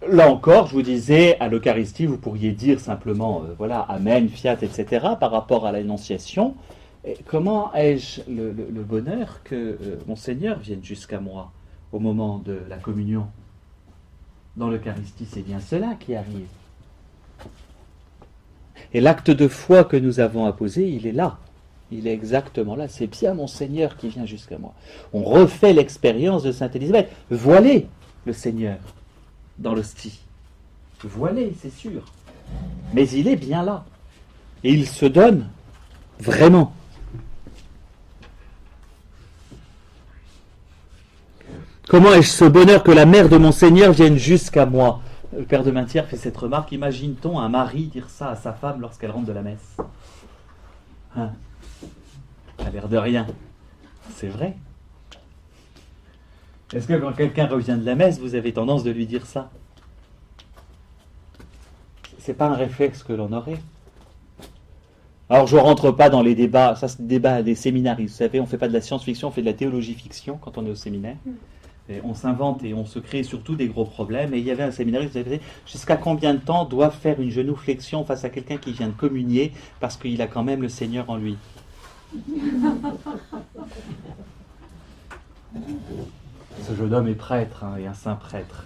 Là encore, je vous disais, à l'Eucharistie, vous pourriez dire simplement, voilà, Amen, Fiat, etc., par rapport à l'Annonciation. Comment ai-je le bonheur que mon Seigneur vienne jusqu'à moi au moment de la communion? Dans l'Eucharistie, c'est bien cela qui arrive. Et l'acte de foi que nous avons à poser, il est là. il est exactement là. C'est bien mon Seigneur qui vient jusqu'à moi. On refait l'expérience de Sainte Élisabeth. Voilez le Seigneur dans l'hostie. Voilé, c'est sûr. Mais il est bien là. Et il se donne vraiment. Comment ai-je ce bonheur que la mère de mon Seigneur vienne jusqu'à moi? Le père de Maintière fait cette remarque. Imagine-t-on un mari dire ça à sa femme lorsqu'elle rentre de la messe? Hein? À l'air de rien. C'est vrai. Est-ce que quand quelqu'un revient de la messe, vous avez tendance de lui dire ça? C'est pas un réflexe que l'on aurait. Alors je ne rentre pas dans les débats, ça c'est des débats des séminaristes, vous savez, on ne fait pas de la science-fiction, on fait de la théologie-fiction quand on est au séminaire. Et on s'invente et on se crée surtout des gros problèmes. Et il y avait un séminariste qui disait, jusqu'à combien de temps doit faire une genuflexion face à quelqu'un qui vient de communier parce qu'il a quand même le Seigneur en lui? Ce jeune homme est prêtre, hein, et un saint prêtre.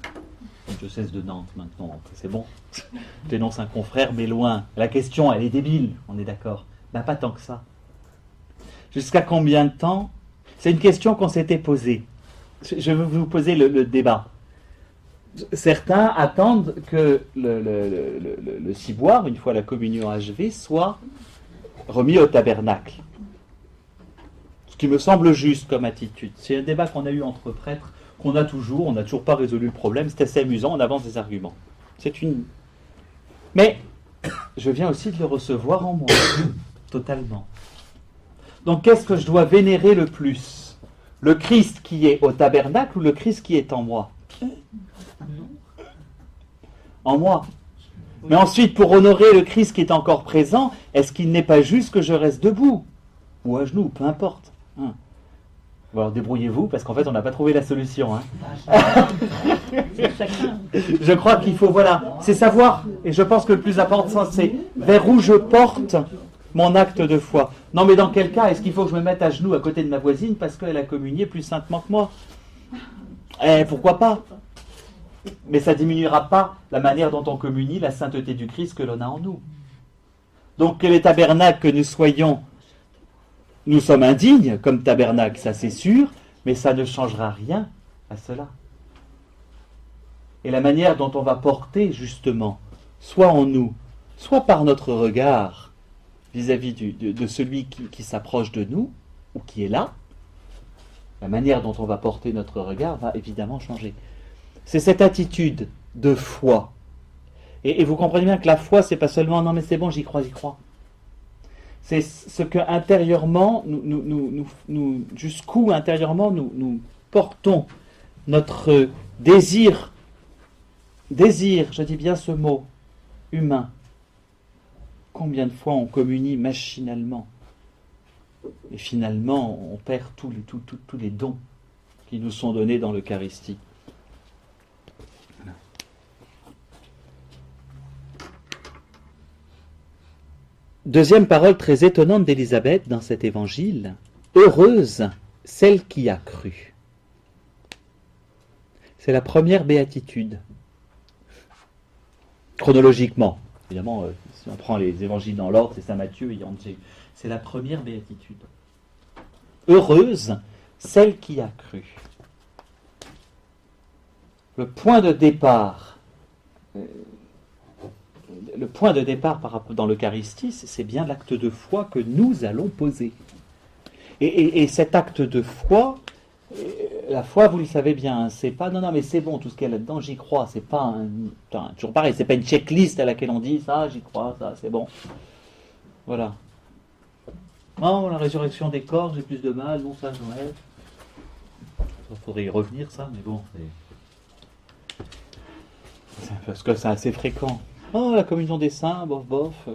Le diocèse de Nantes maintenant, c'est bon. Je dénonce un confrère, mais loin. La question, elle est débile, on est d'accord. Ben, pas tant que ça. Jusqu'à combien de temps? C'est une question qu'on s'était posée. Je vais vous poser le débat. Certains attendent que le ciboire, une fois la communion achevée, soit remis au tabernacle. Ce qui me semble juste comme attitude. C'est un débat qu'on a eu entre prêtres, qu'on a toujours, on n'a toujours pas résolu le problème, c'est assez amusant, on avance des arguments. C'est une... Mais je viens aussi de le recevoir en moi, totalement. Donc qu'est-ce que je dois vénérer le plus? Le Christ qui est au tabernacle ou le Christ qui est en moi? En moi. Mais ensuite, pour honorer le Christ qui est encore présent, est-ce qu'il n'est pas juste que je reste debout? Ou à genoux, peu importe. Alors débrouillez-vous, parce qu'en fait, on n'a pas trouvé la solution. Je crois qu'il faut, voilà, c'est savoir, et je pense que le plus important, c'est vers où je porte mon acte de foi. Non, mais dans quel cas est-ce qu'il faut que je me mette à genoux à côté de ma voisine parce qu'elle a communié plus saintement que moi? Pourquoi pas? Mais ça ne diminuera pas la manière dont on communie la sainteté du Christ que l'on a en nous. Donc que les tabernacles que nous soyons, nous sommes indignes comme tabernacle, ça c'est sûr, mais ça ne changera rien à cela. Et la manière dont on va porter justement, soit en nous, soit par notre regard vis-à-vis de celui qui s'approche de nous, ou qui est là, la manière dont on va porter notre regard va évidemment changer. C'est cette attitude de foi. Et vous comprenez bien que la foi, c'est pas seulement « non mais c'est bon, j'y crois ». C'est ce que intérieurement, jusqu'où intérieurement nous portons notre désir, je dis bien ce mot, humain. Combien de fois on communie machinalement et finalement on perd tous les dons qui nous sont donnés dans l'Eucharistie. Deuxième parole très étonnante d'Élisabeth dans cet évangile. Heureuse celle qui a cru. C'est la première béatitude. Chronologiquement, évidemment, si on prend les évangiles dans l'ordre, c'est Saint Matthieu et André. C'est la première béatitude. Heureuse celle qui a cru. Le point de départ dans l'Eucharistie, c'est bien l'acte de foi que nous allons poser. Et cet acte de foi, la foi, vous le savez bien, c'est pas non mais c'est bon, tout ce qu'il y a là-dedans, j'y crois. C'est pas toujours pareil, c'est pas une checklist à laquelle on dit ça, j'y crois, ça, c'est bon. Voilà. Non, la résurrection des corps, j'ai plus de mal, non, ça, Noël. Il faudrait y revenir, ça, mais bon, c'est parce que c'est assez fréquent. Oh, la communion des saints, bof, bof. Vous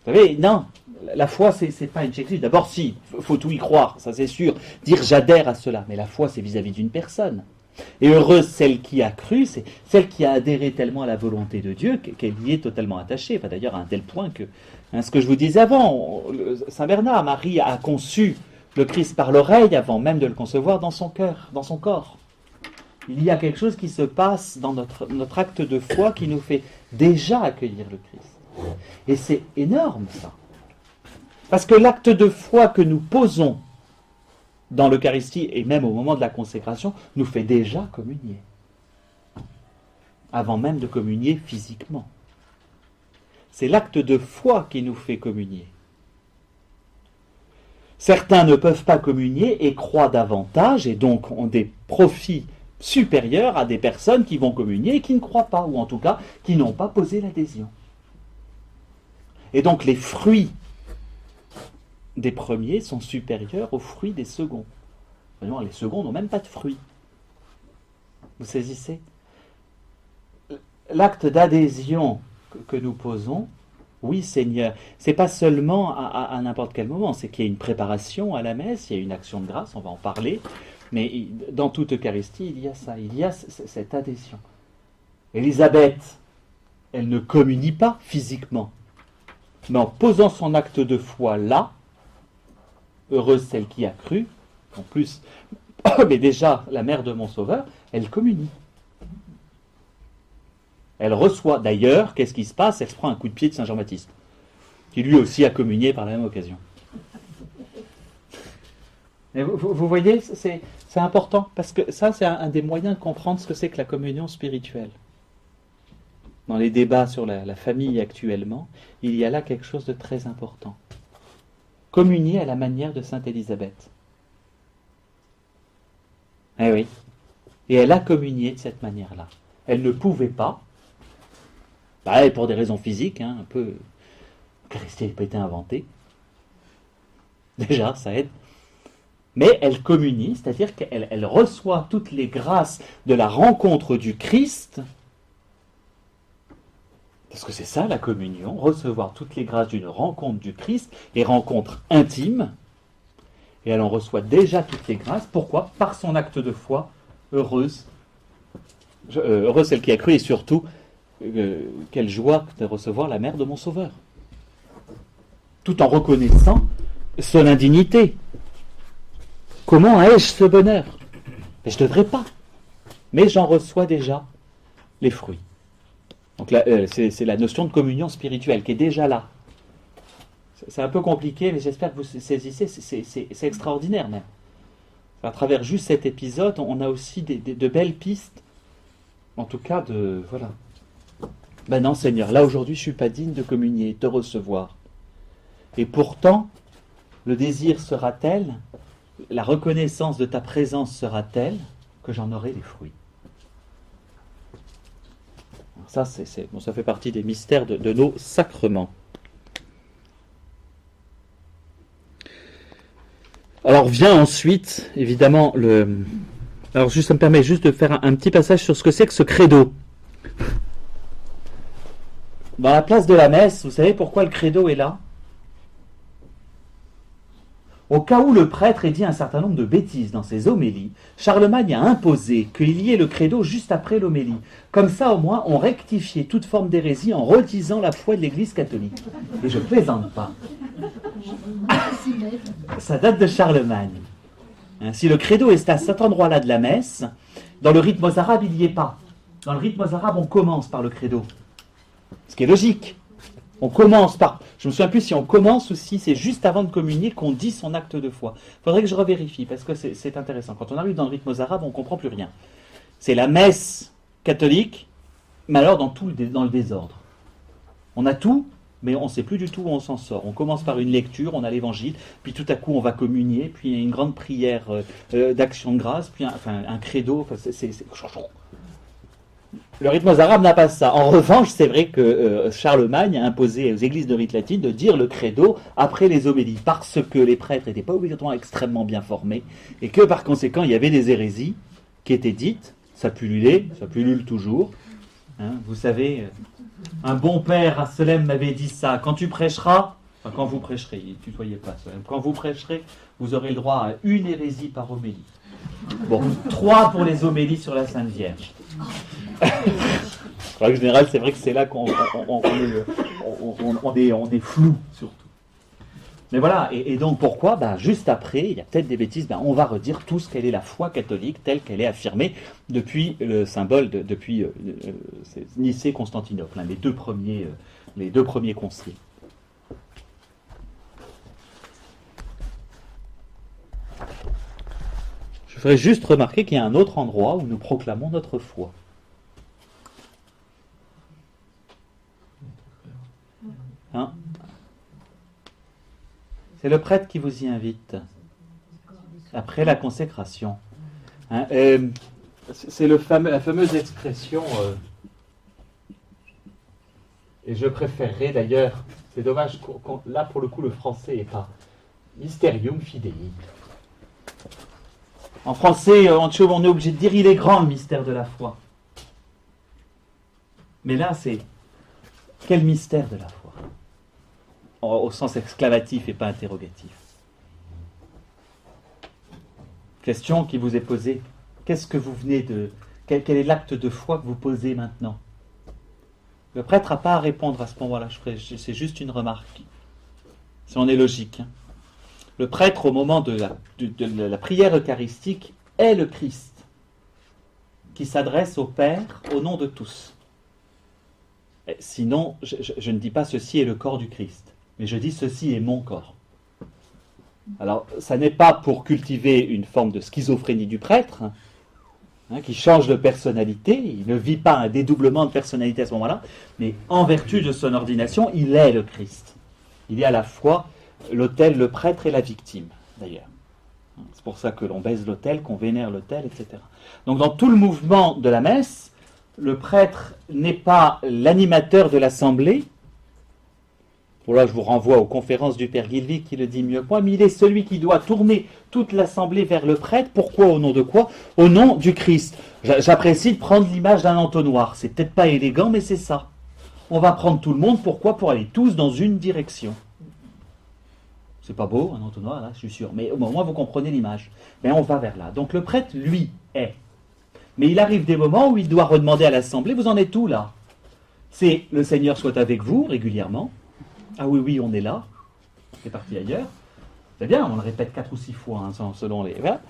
savez, non, la foi, c'est pas une checklist. D'abord, si, faut tout y croire, ça c'est sûr. Dire j'adhère à cela, mais la foi, c'est vis-à-vis d'une personne. Et heureuse celle qui a cru, c'est celle qui a adhéré tellement à la volonté de Dieu qu'elle y est totalement attachée. Enfin, d'ailleurs, à un tel point que, ce que je vous disais avant, Saint Bernard, Marie a conçu le Christ par l'oreille avant même de le concevoir dans son cœur, dans son corps. Il y a quelque chose qui se passe dans notre acte de foi qui nous fait déjà accueillir le Christ. Et c'est énorme, ça. Parce que l'acte de foi que nous posons dans l'Eucharistie, et même au moment de la consécration, nous fait déjà communier. Avant même de communier physiquement. C'est l'acte de foi qui nous fait communier. Certains ne peuvent pas communier et croient davantage, et donc ont des profits supérieurs à des personnes qui vont communier et qui ne croient pas, ou en tout cas qui n'ont pas posé l'adhésion. Et donc les fruits des premiers sont supérieurs aux fruits des seconds. Les seconds n'ont même pas de fruits. Vous saisissez ? L'acte d'adhésion que nous posons, oui Seigneur, c'est pas seulement à n'importe quel moment, c'est qu'il y a une préparation à la messe, il y a une action de grâce, on va en parler, mais dans toute Eucharistie, il y a ça, il y a cette adhésion. Élisabeth, elle ne communie pas physiquement, mais en posant son acte de foi là, heureuse celle qui a cru, en plus, mais déjà la mère de mon Sauveur, elle communie. Elle reçoit, d'ailleurs, qu'est-ce qui se passe? Elle se prend un coup de pied de Saint Jean-Baptiste, qui lui aussi a communié par la même occasion. Et vous voyez, c'est important, parce que ça, c'est un des moyens de comprendre ce que c'est que la communion spirituelle. Dans les débats sur la famille actuellement, il y a là quelque chose de très important. Communier à la manière de Sainte Élisabeth. Eh oui. Et elle a communié de cette manière-là. Elle ne pouvait pas, pour des raisons physiques, un peu, l'Eucharistie n'a pas été inventée. Déjà, ça aide. Mais elle communie, c'est-à-dire qu'elle reçoit toutes les grâces de la rencontre du Christ, parce que c'est ça la communion, recevoir toutes les grâces d'une rencontre du Christ, et rencontre intime, et elle en reçoit déjà toutes les grâces. Pourquoi? Par son acte de foi, heureuse celle qui a cru, et surtout, quelle joie de recevoir la mère de mon Sauveur. Tout en reconnaissant son indignité. Comment ai-je ce bonheur? Mais je ne devrais pas. Mais j'en reçois déjà les fruits. Donc là, c'est la notion de communion spirituelle qui est déjà là. C'est un peu compliqué, mais j'espère que vous saisissez, c'est extraordinaire même. À travers juste cet épisode, on a aussi de belles pistes. En tout cas, voilà. Ben non, Seigneur, là aujourd'hui, je ne suis pas digne de communier, de te recevoir. Et pourtant, le désir sera tel, la reconnaissance de ta présence sera telle, que j'en aurai les fruits. Alors ça, ça fait partie des mystères de nos sacrements. Alors vient ensuite, évidemment, Alors ça me permet juste de faire un petit passage sur ce que c'est que ce credo. Dans la place de la messe, vous savez pourquoi le credo est là? Au cas où le prêtre ait dit un certain nombre de bêtises dans ses homélies, Charlemagne a imposé qu'il y ait le credo juste après l'homélie. Comme ça, au moins, on rectifiait toute forme d'hérésie en redisant la foi de l'Église catholique. Et je plaisante pas. Ça date de Charlemagne. Si le credo est à cet endroit-là de la messe, dans le rite mozarabe, il n'y est pas. Dans le rite mozarabe, on commence par le credo. Ce qui est logique. On commence par... Je me souviens plus si on commence ou si c'est juste avant de communier qu'on dit son acte de foi. Il faudrait que je revérifie, parce que c'est intéressant. Quand on arrive dans le rite mozarabe, on ne comprend plus rien. C'est la messe catholique, mais alors dans le désordre. On a tout, mais on ne sait plus du tout où on s'en sort. On commence par une lecture, on a l'évangile, puis tout à coup on va communier, puis il y a une grande prière d'action de grâce, puis un credo. Le rite mozarabe n'a pas ça. En revanche, c'est vrai que Charlemagne a imposé aux églises de rite latine de dire le credo après les homélies, parce que les prêtres n'étaient pas obligatoirement extrêmement bien formés, et que par conséquent, il y avait des hérésies qui étaient dites, ça pullule toujours. Vous savez, un bon père à Solesmes m'avait dit ça, quand tu prêcheras, quand vous prêcherez, il ne tutoyait pas Solesmes, quand vous prêcherez, vous aurez le droit à une hérésie par homélie. Bon, 3 pour les homélies sur la Sainte Vierge. En général, c'est vrai que c'est là qu'on est flou, surtout. Mais voilà, et donc pourquoi? Juste après, il y a peut-être des bêtises, on va redire tout ce qu'elle est la foi catholique, telle qu'elle est affirmée depuis le symbole, depuis Nicée-Constantinople, les deux premiers concilies. voudrais juste remarquer qu'il y a un autre endroit où nous proclamons notre foi. Hein? C'est le prêtre qui vous y invite, après la consécration. Hein? C'est la fameuse expression, et je préférerais d'ailleurs, c'est dommage, là pour le coup le français n'est pas Mysterium Fidei. En français, on est obligé de dire il est grand le mystère de la foi. Mais là, c'est quel mystère de la foi? Au sens exclamatif et pas interrogatif. Question qui vous est posée. Qu'est-ce que vous venez de... Quel est l'acte de foi que vous posez maintenant? Le prêtre n'a pas à répondre à ce moment-là. C'est juste une remarque. Si on est logique. Hein. Le prêtre, au moment de la prière eucharistique, est le Christ, qui s'adresse au Père au nom de tous. Et sinon, je ne dis pas ceci est le corps du Christ, mais je dis ceci est mon corps. Alors, ça n'est pas pour cultiver une forme de schizophrénie du prêtre, hein, qui change de personnalité, il ne vit pas un dédoublement de personnalité à ce moment-là, mais en vertu de son ordination, il est le Christ. Il est à la fois l'autel, le prêtre et la victime, d'ailleurs. C'est pour ça que l'on baise l'autel, qu'on vénère l'autel, etc. Donc dans tout le mouvement de la messe, le prêtre n'est pas l'animateur de l'assemblée. Bon là, je vous renvoie aux conférences du Père Guilvy qui le dit mieux que moi, mais il est celui qui doit tourner toute l'assemblée vers le prêtre. Pourquoi? Au nom de quoi? Au nom du Christ. J'apprécie de prendre l'image d'un entonnoir. C'est peut-être pas élégant, mais c'est ça. On va prendre tout le monde. Pourquoi? Pour aller tous dans une direction. C'est pas beau, un entonnoir, là, je suis sûr. Mais au moins, vous comprenez l'image. Mais on va vers là. Donc le prêtre, lui, est. Mais il arrive des moments où il doit redemander à l'assemblée, vous en êtes où, là? C'est le Seigneur soit avec vous, régulièrement. Ah oui, oui, on est là. C'est parti ailleurs. C'est bien, on le répète 4 ou 6 fois, hein, selon les... Voilà.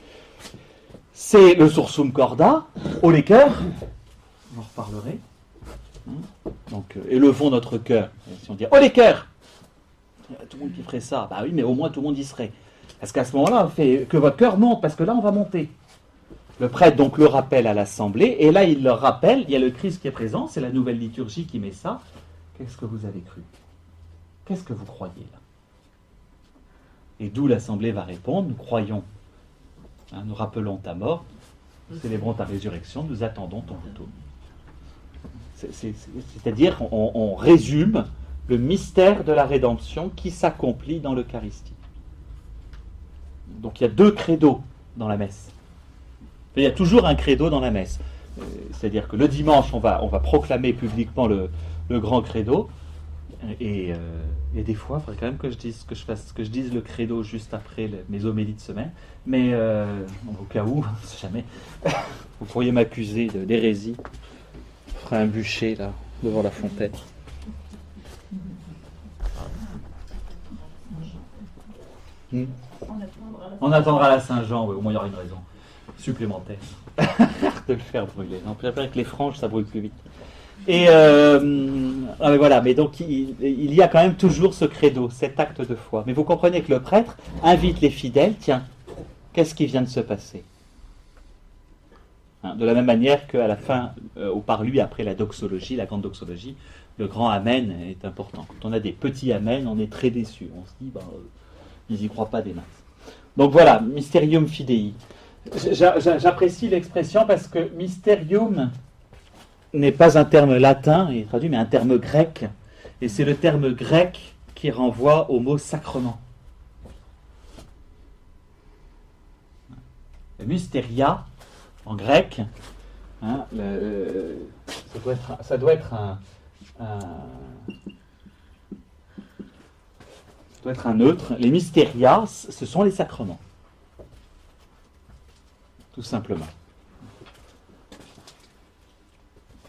C'est le sursum corda, haut les cœurs. J'en reparlerai. Donc, élevons notre cœur. Si on dit, haut les cœurs! Tout le monde qui ferait ça, bah oui, mais au moins tout le monde y serait. Parce qu'à ce moment-là, on fait que votre cœur monte, parce que là, on va monter. Le prêtre, donc, le rappelle à l'assemblée, et là, il leur rappelle, il y a le Christ qui est présent, c'est la nouvelle liturgie qui met ça. Qu'est-ce que vous avez cru? Qu'est-ce que vous croyez, là? Et d'où l'assemblée va répondre, nous croyons, hein, nous rappelons ta mort, nous célébrons ta résurrection, nous attendons ton retour. C'est-à-dire, on résume le mystère de la rédemption qui s'accomplit dans l'Eucharistie. Donc il y a 2 credos dans la messe. Il y a toujours un credo dans la messe. C'est-à-dire que le dimanche, on va proclamer publiquement le grand credo. Et des fois, il faudrait quand même que je dise le credo juste après mes homélies de semaine. Mais au cas où, on ne sait jamais, vous pourriez m'accuser d'hérésie. Je ferai un bûcher là, devant la fontaine. On attendra la Saint-Jean, oui, au moins il y aura une raison supplémentaire de le faire brûler. On préfère que les franges, ça brûle plus vite. Et voilà, mais donc il y a quand même toujours ce credo, cet acte de foi. Mais vous comprenez que le prêtre invite les fidèles, tiens, qu'est-ce qui vient de se passer? Hein, de la même manière qu'à la fin, ou par lui, après la doxologie, la grande doxologie, le grand Amen est important. Quand on a des petits Amen, on est très déçu. On se dit, ils n'y croient pas des masses. Donc voilà, Mysterium Fidei. J'apprécie l'expression parce que Mysterium n'est pas un terme latin, il est traduit, mais un terme grec. Et c'est le terme grec qui renvoie au mot sacrement. Le mysteria, en grec, hein, ça doit être un neutre. Les mysterias, ce sont les sacrements. Tout simplement.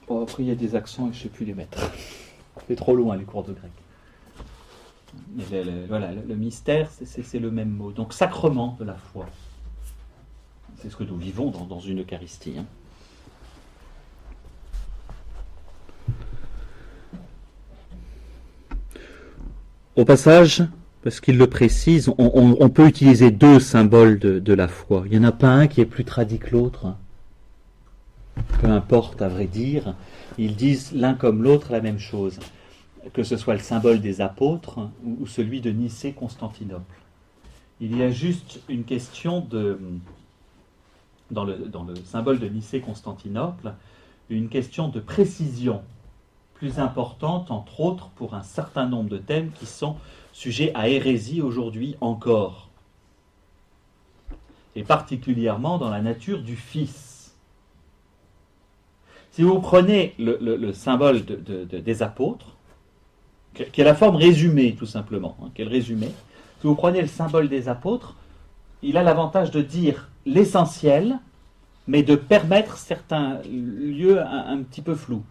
Bon, après, il y a des accents et je ne sais plus les mettre. C'est trop loin, les cours de grec. Mais le mystère, c'est le même mot. Donc, sacrement de la foi. C'est ce que nous vivons dans une Eucharistie. Hein. Au passage, parce qu'il le précise, on peut utiliser deux symboles de la foi. Il n'y en a pas un qui est plus tradit que l'autre. Peu importe, à vrai dire, ils disent l'un comme l'autre la même chose, que ce soit le symbole des apôtres ou celui de Nicée-Constantinople. Il y a juste une question dans le symbole de Nicée-Constantinople, une question de précision plus importante, entre autres, pour un certain nombre de thèmes qui sont sujets à hérésie aujourd'hui encore. Et particulièrement dans la nature du Fils. Si vous prenez le symbole des apôtres, qui est la forme résumée tout simplement, qui est le résumé, si vous prenez le symbole des apôtres, il a l'avantage de dire l'essentiel, mais de permettre certains lieux un petit peu flous.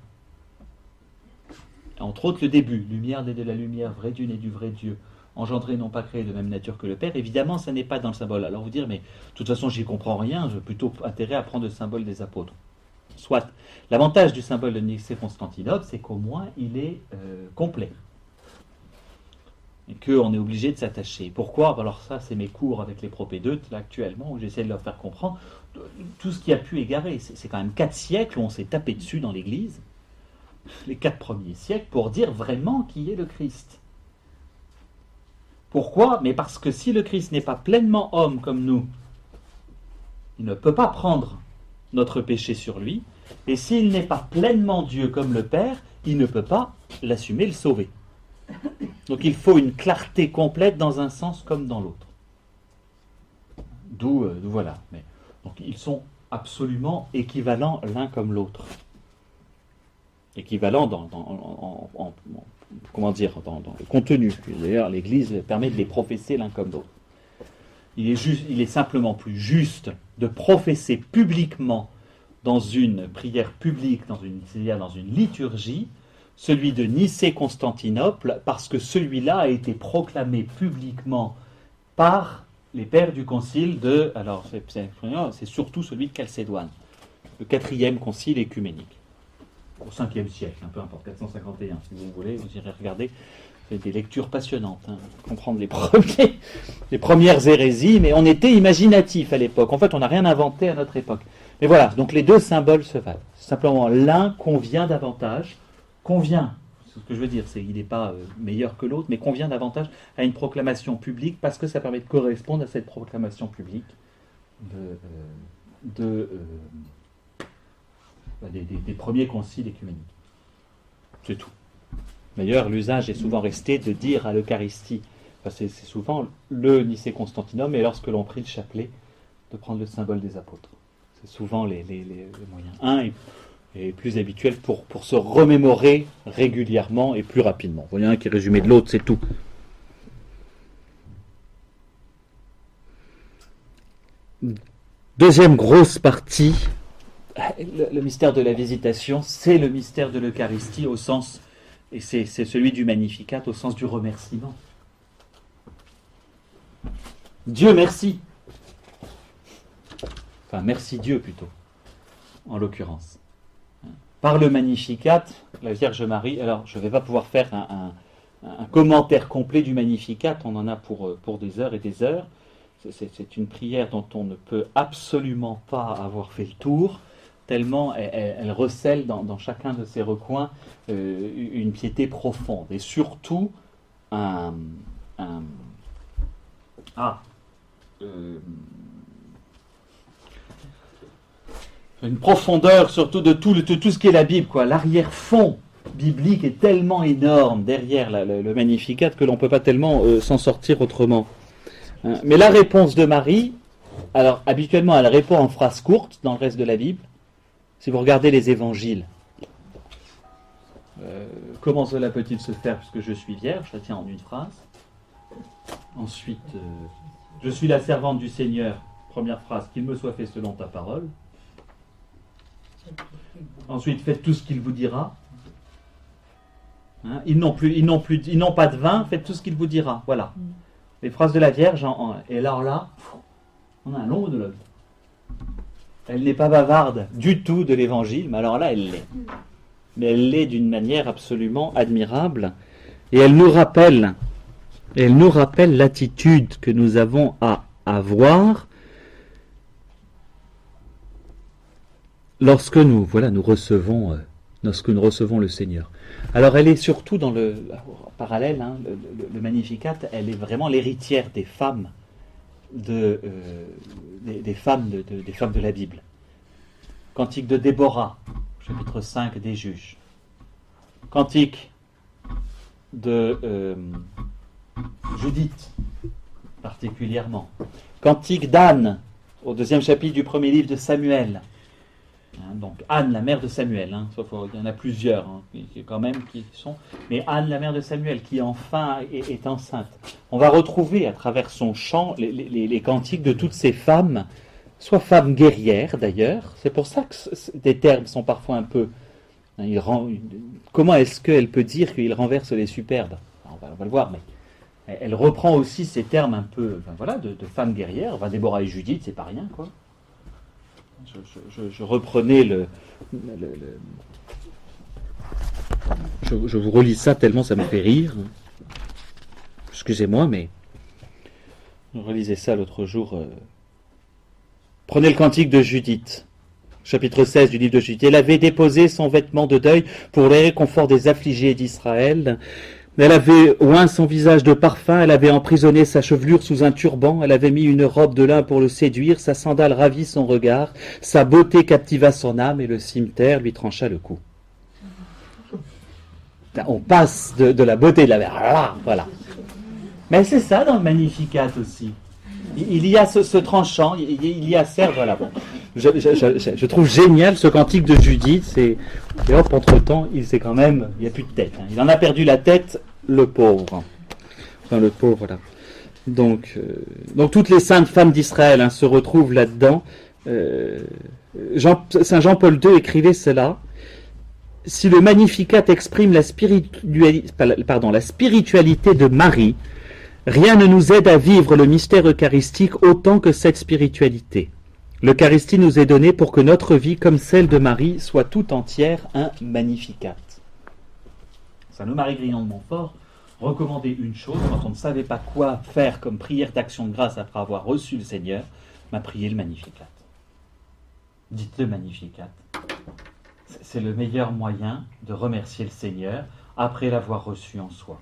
Entre autres le début, lumière naît de la lumière, vrai Dieu naît du vrai Dieu, engendré non pas créé de même nature que le Père. Évidemment, ça n'est pas dans le symbole. Alors vous dire, mais de toute façon, j'y comprends rien, j'ai plutôt intérêt à prendre le symbole des apôtres. Soit. L'avantage du symbole de Nicée-Constantinople, c'est qu'au moins il est complet. Et qu'on est obligé de s'attacher. Pourquoi ? Alors ça, c'est mes cours avec les propédeutes, là, actuellement, où j'essaie de leur faire comprendre tout ce qui a pu égarer. C'est quand même 4 siècles où on s'est tapé dessus dans l'Église, les 4 premiers siècles, pour dire vraiment qui est le Christ. Pourquoi ? Mais parce que si le Christ n'est pas pleinement homme comme nous, il ne peut pas prendre notre péché sur lui, et s'il n'est pas pleinement Dieu comme le Père, il ne peut pas l'assumer, le sauver. Donc il faut une clarté complète dans un sens comme dans l'autre. D'où voilà. Donc ils sont absolument équivalents l'un comme l'autre. Équivalents dans le contenu. D'ailleurs, l'Église permet de les professer l'un comme l'autre. Il est simplement plus juste de professer publiquement dans une prière publique, c'est-à-dire dans une liturgie, celui de Nicée-Constantinople, parce que celui-là a été proclamé publiquement par les pères du concile de... Alors, c'est surtout celui de Chalcédoine, le 4e concile écuménique, au 5e siècle, peu importe, 451, si vous voulez, vous irez regarder. C'est des lectures passionnantes, comprendre les premières hérésies, mais on était imaginatif à l'époque. En fait, on n'a rien inventé à notre époque. Mais voilà, donc les deux symboles se valent. Simplement, l'un convient davantage, ce que je veux dire, c'est qu'il n'est pas meilleur que l'autre, mais convient davantage à une proclamation publique, parce que ça permet de correspondre à cette proclamation publique des premiers conciles écuméniques. C'est tout. D'ailleurs, l'usage est souvent resté de dire à l'Eucharistie, c'est souvent le Nicée-Constantinople, mais lorsque l'on prie le chapelet, de prendre le symbole des apôtres. C'est souvent les moyens. Un est plus habituel pour se remémorer régulièrement et plus rapidement. Il y en a un qui est résumé de l'autre, c'est tout. Deuxième grosse partie, le mystère de la visitation, c'est le mystère de l'Eucharistie au sens... Et c'est celui du Magnificat au sens du remerciement. Dieu merci. Enfin, merci Dieu plutôt, en l'occurrence. Par le Magnificat, la Vierge Marie, alors je ne vais pas pouvoir faire un commentaire complet du Magnificat, on en a pour des heures et des heures. C'est une prière dont on ne peut absolument pas avoir fait le tour, tellement elle recèle dans chacun de ses recoins une piété profonde, et surtout une profondeur surtout de tout ce qui est la Bible, quoi. L'arrière-fond biblique est tellement énorme derrière le Magnificat que l'on ne peut pas tellement s'en sortir autrement. Mais la réponse de Marie, alors habituellement elle répond en phrases courtes dans le reste de la Bible. Si vous regardez les évangiles, comment cela peut-il se faire puisque je suis vierge, ça tient en une phrase. Ensuite, je suis la servante du Seigneur, première phrase, qu'il me soit fait selon ta parole. Ensuite, faites tout ce qu'il vous dira. Ils n'ont pas de vin, faites tout ce qu'il vous dira. Voilà. Les phrases de la Vierge, et alors là, on a un long monologue. Elle n'est pas bavarde du tout de l'évangile, mais alors là, elle l'est. Mais elle l'est d'une manière absolument admirable. Et elle nous rappelle Et elle nous rappelle l'attitude que nous avons à avoir lorsque nous recevons le Seigneur. Alors elle est surtout dans le parallèle, hein, le Magnificat, elle est vraiment l'héritière des femmes des femmes de la Bible. Cantique de Déborah, chapitre 5 des Juges. Cantique de Judith, particulièrement. Cantique d'Anne, au 2e chapitre du 1er livre de Samuel. Donc Anne, la mère de Samuel, sauf il y en a plusieurs qui sont, mais Anne, la mère de Samuel, qui enfin est enceinte. On va retrouver à travers son chant les cantiques de toutes ces femmes, soit femmes guerrières d'ailleurs. C'est pour ça que des termes sont parfois un peu... Comment est-ce qu'elle peut dire qu'il renverse les superbes? On va le voir, mais elle reprend aussi ces termes un peu de femmes guerrières. Déborah et Judith, c'est pas rien, quoi. Je reprenais je vous relis ça tellement ça me fait rire. Excusez-moi, mais je relisais ça l'autre jour. Prenez le cantique de Judith, chapitre 16 du livre de Judith. Elle avait déposé son vêtement de deuil pour le réconfort des affligés d'Israël. Elle avait oint son visage de parfum, elle avait emprisonné sa chevelure sous un turban, elle avait mis une robe de lin pour le séduire, sa sandale ravit son regard, sa beauté captiva son âme et le cimeterre lui trancha le cou. On passe de la beauté de la mère, voilà. Mais c'est ça dans le Magnificat aussi. Il y a ce tranchant, il y a certes, voilà. Bon. Je trouve génial ce cantique de Judith, et hop, entre-temps, il n'y a plus de tête. Il en a perdu la tête, le pauvre. Enfin, le pauvre, voilà. Donc toutes les saintes femmes d'Israël se retrouvent là-dedans. Saint Jean-Paul II écrivait cela. Si le Magnificat exprime la spiritualité de Marie, rien ne nous aide à vivre le mystère eucharistique autant que cette spiritualité. L'Eucharistie nous est donnée pour que notre vie, comme celle de Marie, soit tout entière un Magnificat. Saint Louis-Marie Grignon de Montfort recommandait une chose, quand on ne savait pas quoi faire comme prière d'action de grâce après avoir reçu le Seigneur, prier le Magnificat. Dites le Magnificat. C'est le meilleur moyen de remercier le Seigneur après l'avoir reçu en soi.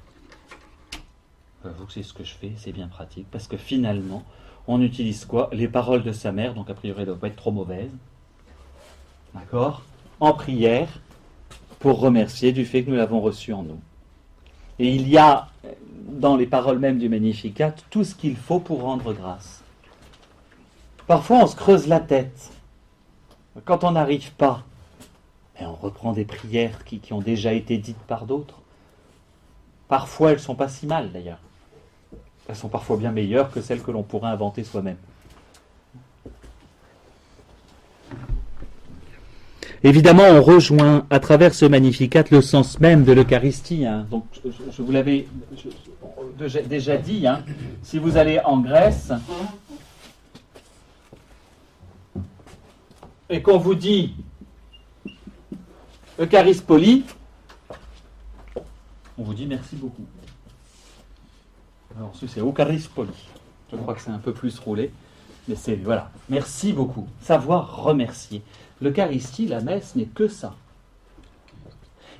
J'avoue que c'est ce que je fais, c'est bien pratique, parce que finalement, on utilise quoi? Les paroles de sa mère, donc a priori elles ne doivent pas être trop mauvaises, d'accord? En prière, pour remercier du fait que nous l'avons reçu en nous. Et il y a, dans les paroles mêmes du Magnificat, tout ce qu'il faut pour rendre grâce. Parfois, on se creuse la tête. Quand on n'arrive pas, on reprend des prières qui ont déjà été dites par d'autres. Parfois, elles ne sont pas si mal, d'ailleurs. Elles sont parfois bien meilleures que celles que l'on pourrait inventer soi-même. Évidemment, on rejoint à travers ce Magnificat le sens même de l'Eucharistie. Donc, je vous l'avais déjà dit, si vous allez en Grèce et qu'on vous dit Eucharispoli, on vous dit merci beaucoup. Alors, ensuite, c'est Eucharispoli. Je crois que c'est un peu plus roulé. Mais c'est, voilà, merci beaucoup. Savoir remercier. L'Eucharistie, la messe, n'est que ça.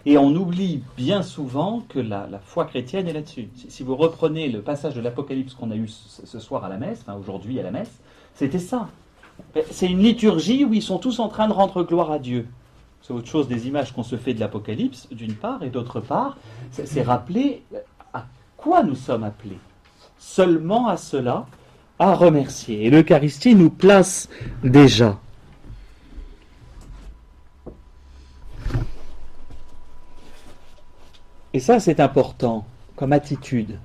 Et on oublie bien souvent que la foi chrétienne est là-dessus. Si vous reprenez le passage de l'Apocalypse qu'on a eu ce soir à la messe, aujourd'hui à la messe, c'était ça. C'est une liturgie où ils sont tous en train de rendre gloire à Dieu. C'est autre chose des images qu'on se fait de l'Apocalypse, d'une part, et d'autre part, c'est rappeler à quoi nous sommes appelés. Seulement à cela, à remercier. Et l'Eucharistie nous place déjà. Et ça, c'est important comme attitude.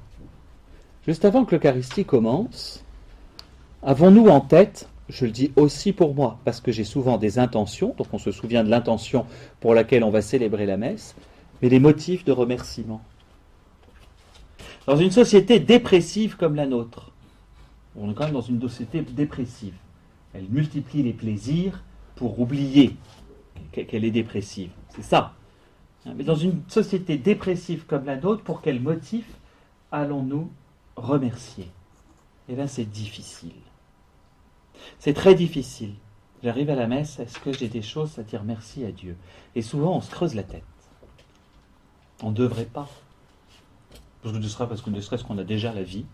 Juste avant que l'Eucharistie commence, avons-nous en tête, je le dis aussi pour moi, parce que j'ai souvent des intentions, donc on se souvient de l'intention pour laquelle on va célébrer la messe, mais les motifs de remerciement. Dans une société dépressive comme la nôtre, on est quand même dans une société dépressive. Elle multiplie les plaisirs pour oublier qu'elle est dépressive. C'est ça. Mais dans une société dépressive comme la nôtre, pour quel motif allons-nous remercier, eh bien c'est difficile. C'est très difficile. J'arrive à la messe, est-ce que j'ai des choses à dire merci à Dieu? Et souvent on se creuse la tête. On ne devrait pas. Ne serait-ce qu'on a déjà la vie.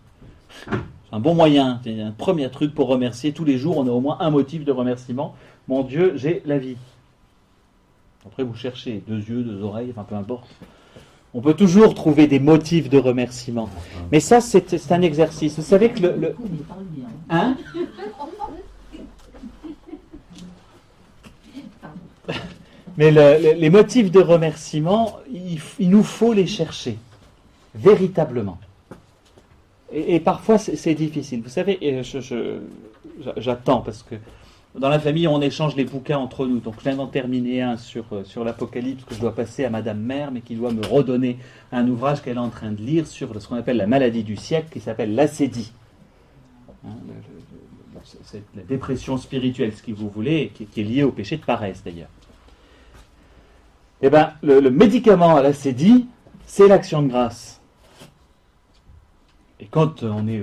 C'est un bon moyen, c'est un premier truc pour remercier. Tous les jours, on a au moins un motif de remerciement. Mon Dieu, j'ai la vie. Après, vous cherchez 2 yeux, 2 oreilles, enfin peu importe. On peut toujours trouver des motifs de remerciement. Mais ça, c'est un exercice. Vous savez que le... Hein? Mais les motifs de remerciement, il nous faut les chercher, véritablement. Et parfois, c'est difficile. Vous savez, j'attends, parce que dans la famille, on échange les bouquins entre nous. Donc, je viens d'en terminer un sur l'Apocalypse que je dois passer à Madame Mère, mais qui doit me redonner un ouvrage qu'elle est en train de lire sur ce qu'on appelle la maladie du siècle, qui s'appelle l'acédie. C'est la dépression spirituelle, ce que vous voulez, qui est liée au péché de paresse, d'ailleurs. Eh bien, le médicament à l'acédie, c'est l'action de grâce. Et quand on est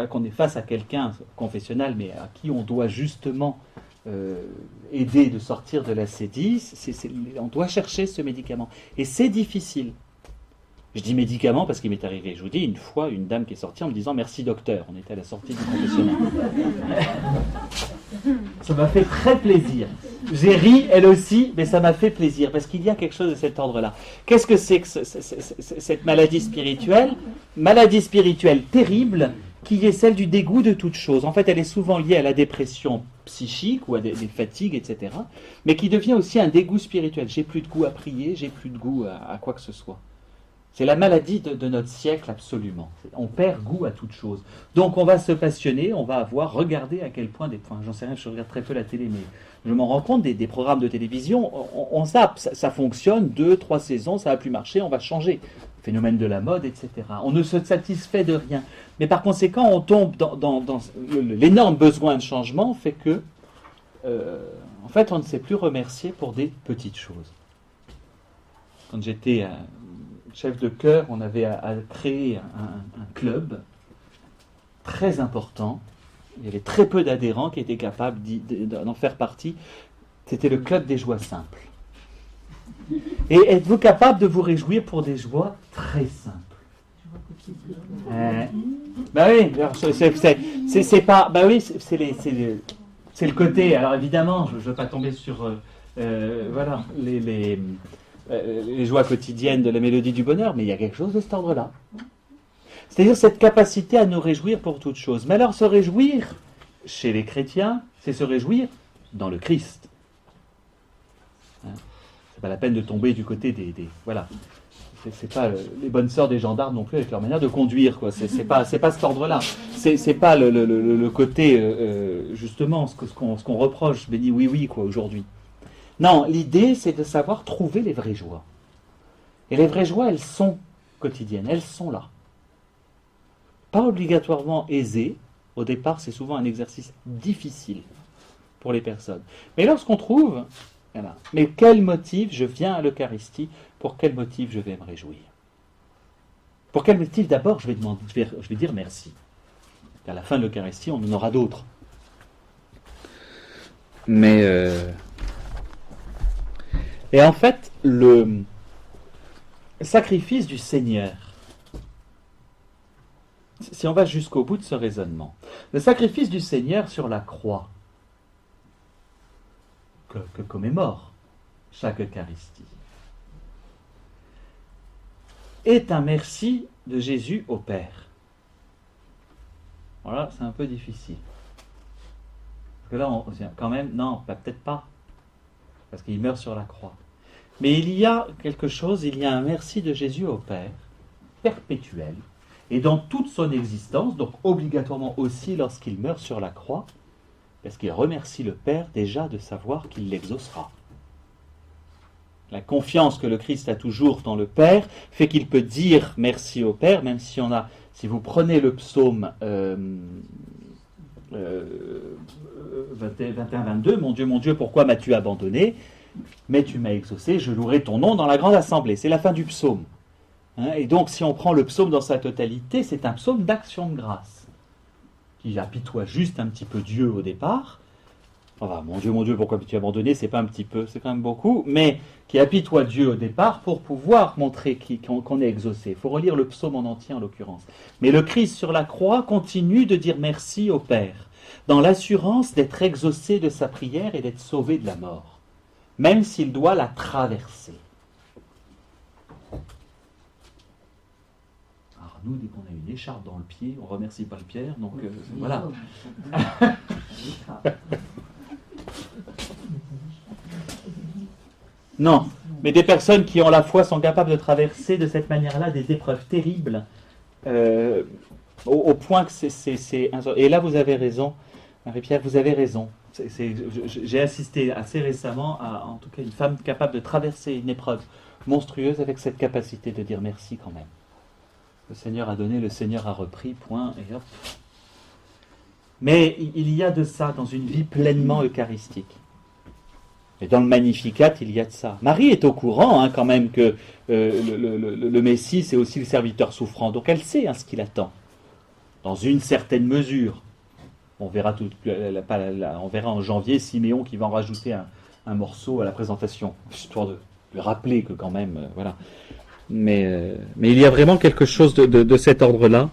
qu'on est face à quelqu'un confessionnal, mais à qui on doit justement aider de sortir de l'acédie, on doit chercher ce médicament. Et c'est difficile. Je dis médicament parce qu'il m'est arrivé, je vous dis, une fois, une dame qui est sortie en me disant « Merci docteur ». On était à la sortie du confessionnal. Ça m'a fait très plaisir. J'ai ri, elle aussi, mais ça m'a fait plaisir, parce qu'il y a quelque chose de cet ordre-là. Qu'est-ce que c'est que cette maladie spirituelle? Maladie spirituelle terrible, qui est celle du dégoût de toute chose. En fait, elle est souvent liée à la dépression psychique ou à des fatigues, etc., mais qui devient aussi un dégoût spirituel. J'ai plus de goût à prier, j'ai plus de goût à quoi que ce soit. C'est la maladie de notre siècle, absolument. On perd goût à toute chose. Donc on va se passionner, on va regarder à quel point, j'en sais rien, je regarde très peu la télé, mais je m'en rends compte, des programmes de télévision, on zappe, ça fonctionne, 2, 3 saisons, ça va plus marcher, on va changer. Phénomène de la mode, etc. On ne se satisfait de rien. Mais par conséquent, on tombe dans l'énorme besoin de changement, fait que, en fait, on ne sait plus remercier pour des petites choses. Quand j'étais chef de chœur, on avait à créer un club très important. Il y avait très peu d'adhérents qui étaient capables d'en faire partie. C'était le club des joies simples. Et êtes-vous capable de vous réjouir pour des joies très simples? Bah oui, c'est pas. Bah oui, c'est le côté. Alors évidemment, je ne veux pas tomber sur voilà les joies quotidiennes de la mélodie du bonheur, mais il y a quelque chose de cet ordre-là. C'est-à-dire cette capacité à nous réjouir pour toute chose. Mais alors se réjouir, chez les chrétiens, c'est se réjouir dans le Christ. C'est pas la peine de tomber du côté des voilà. C'est pas les bonnes sœurs des gendarmes non plus avec leur manière de conduire, quoi. C'est pas cet ordre-là. C'est pas le côté justement ce qu'on reproche, béni oui quoi aujourd'hui. Non, l'idée, c'est de savoir trouver les vraies joies. Et les vraies joies, elles sont quotidiennes, elles sont là. Pas obligatoirement aisées. Au départ, c'est souvent un exercice difficile pour les personnes. Mais lorsqu'on trouve, voilà, mais quel motif je viens à l'Eucharistie, pour quel motif je vais me réjouir? Pour quel motif d'abord je vais dire merci? À la fin de l'Eucharistie, on en aura d'autres. Mais et en fait, le sacrifice du Seigneur, si on va jusqu'au bout de ce raisonnement, le sacrifice du Seigneur sur la croix, que commémore chaque Eucharistie, est un merci de Jésus au Père. Voilà, c'est un peu difficile. Parce que là, quand même, non, peut-être pas. Parce qu'il meurt sur la croix. Mais il y a quelque chose, il y a un merci de Jésus au Père, perpétuel, et dans toute son existence, donc obligatoirement aussi lorsqu'il meurt sur la croix, parce qu'il remercie le Père déjà de savoir qu'il l'exaucera. La confiance que le Christ a toujours dans le Père fait qu'il peut dire merci au Père, même si si vous prenez le psaume 21-22, mon Dieu, pourquoi m'as-tu abandonné? Mais tu m'as exaucé, je louerai ton nom dans la grande assemblée. C'est la fin du psaume. Hein, et donc, si on prend le psaume dans sa totalité, c'est un psaume d'action de grâce, qui apitoie juste un petit peu Dieu au départ. Enfin, mon Dieu, pourquoi tu as abandonné? C'est pas un petit peu, c'est quand même beaucoup, mais qui apitoie Dieu au départ pour pouvoir montrer qu'on est exaucé. Il faut relire le psaume en entier en l'occurrence. Mais le Christ sur la croix continue de dire merci au Père, dans l'assurance d'être exaucé de sa prière et d'être sauvé de la mort, même s'il doit la traverser. Alors nous, dès qu'on a une écharpe dans le pied, on remercie pas le Pierre, donc voilà. Non, mais des personnes qui ont la foi sont capables de traverser de cette manière-là des épreuves terribles, au point que c'est... Et là, vous avez raison, Marie-Pierre, vous avez raison. J'ai assisté assez récemment à, en tout cas, une femme capable de traverser une épreuve monstrueuse avec cette capacité de dire merci quand même. Le Seigneur a donné, le Seigneur a repris, point, et hop. Mais il y a de ça dans une vie pleinement eucharistique. Et dans le Magnificat, il y a de ça. Marie est au courant quand même que le Messie, c'est aussi le serviteur souffrant. Donc elle sait ce qu'il attend, dans une certaine mesure. On verra, on verra en janvier Siméon qui va en rajouter un morceau à la présentation, histoire de lui rappeler que quand même, voilà. Mais il y a vraiment quelque chose de cet ordre-là.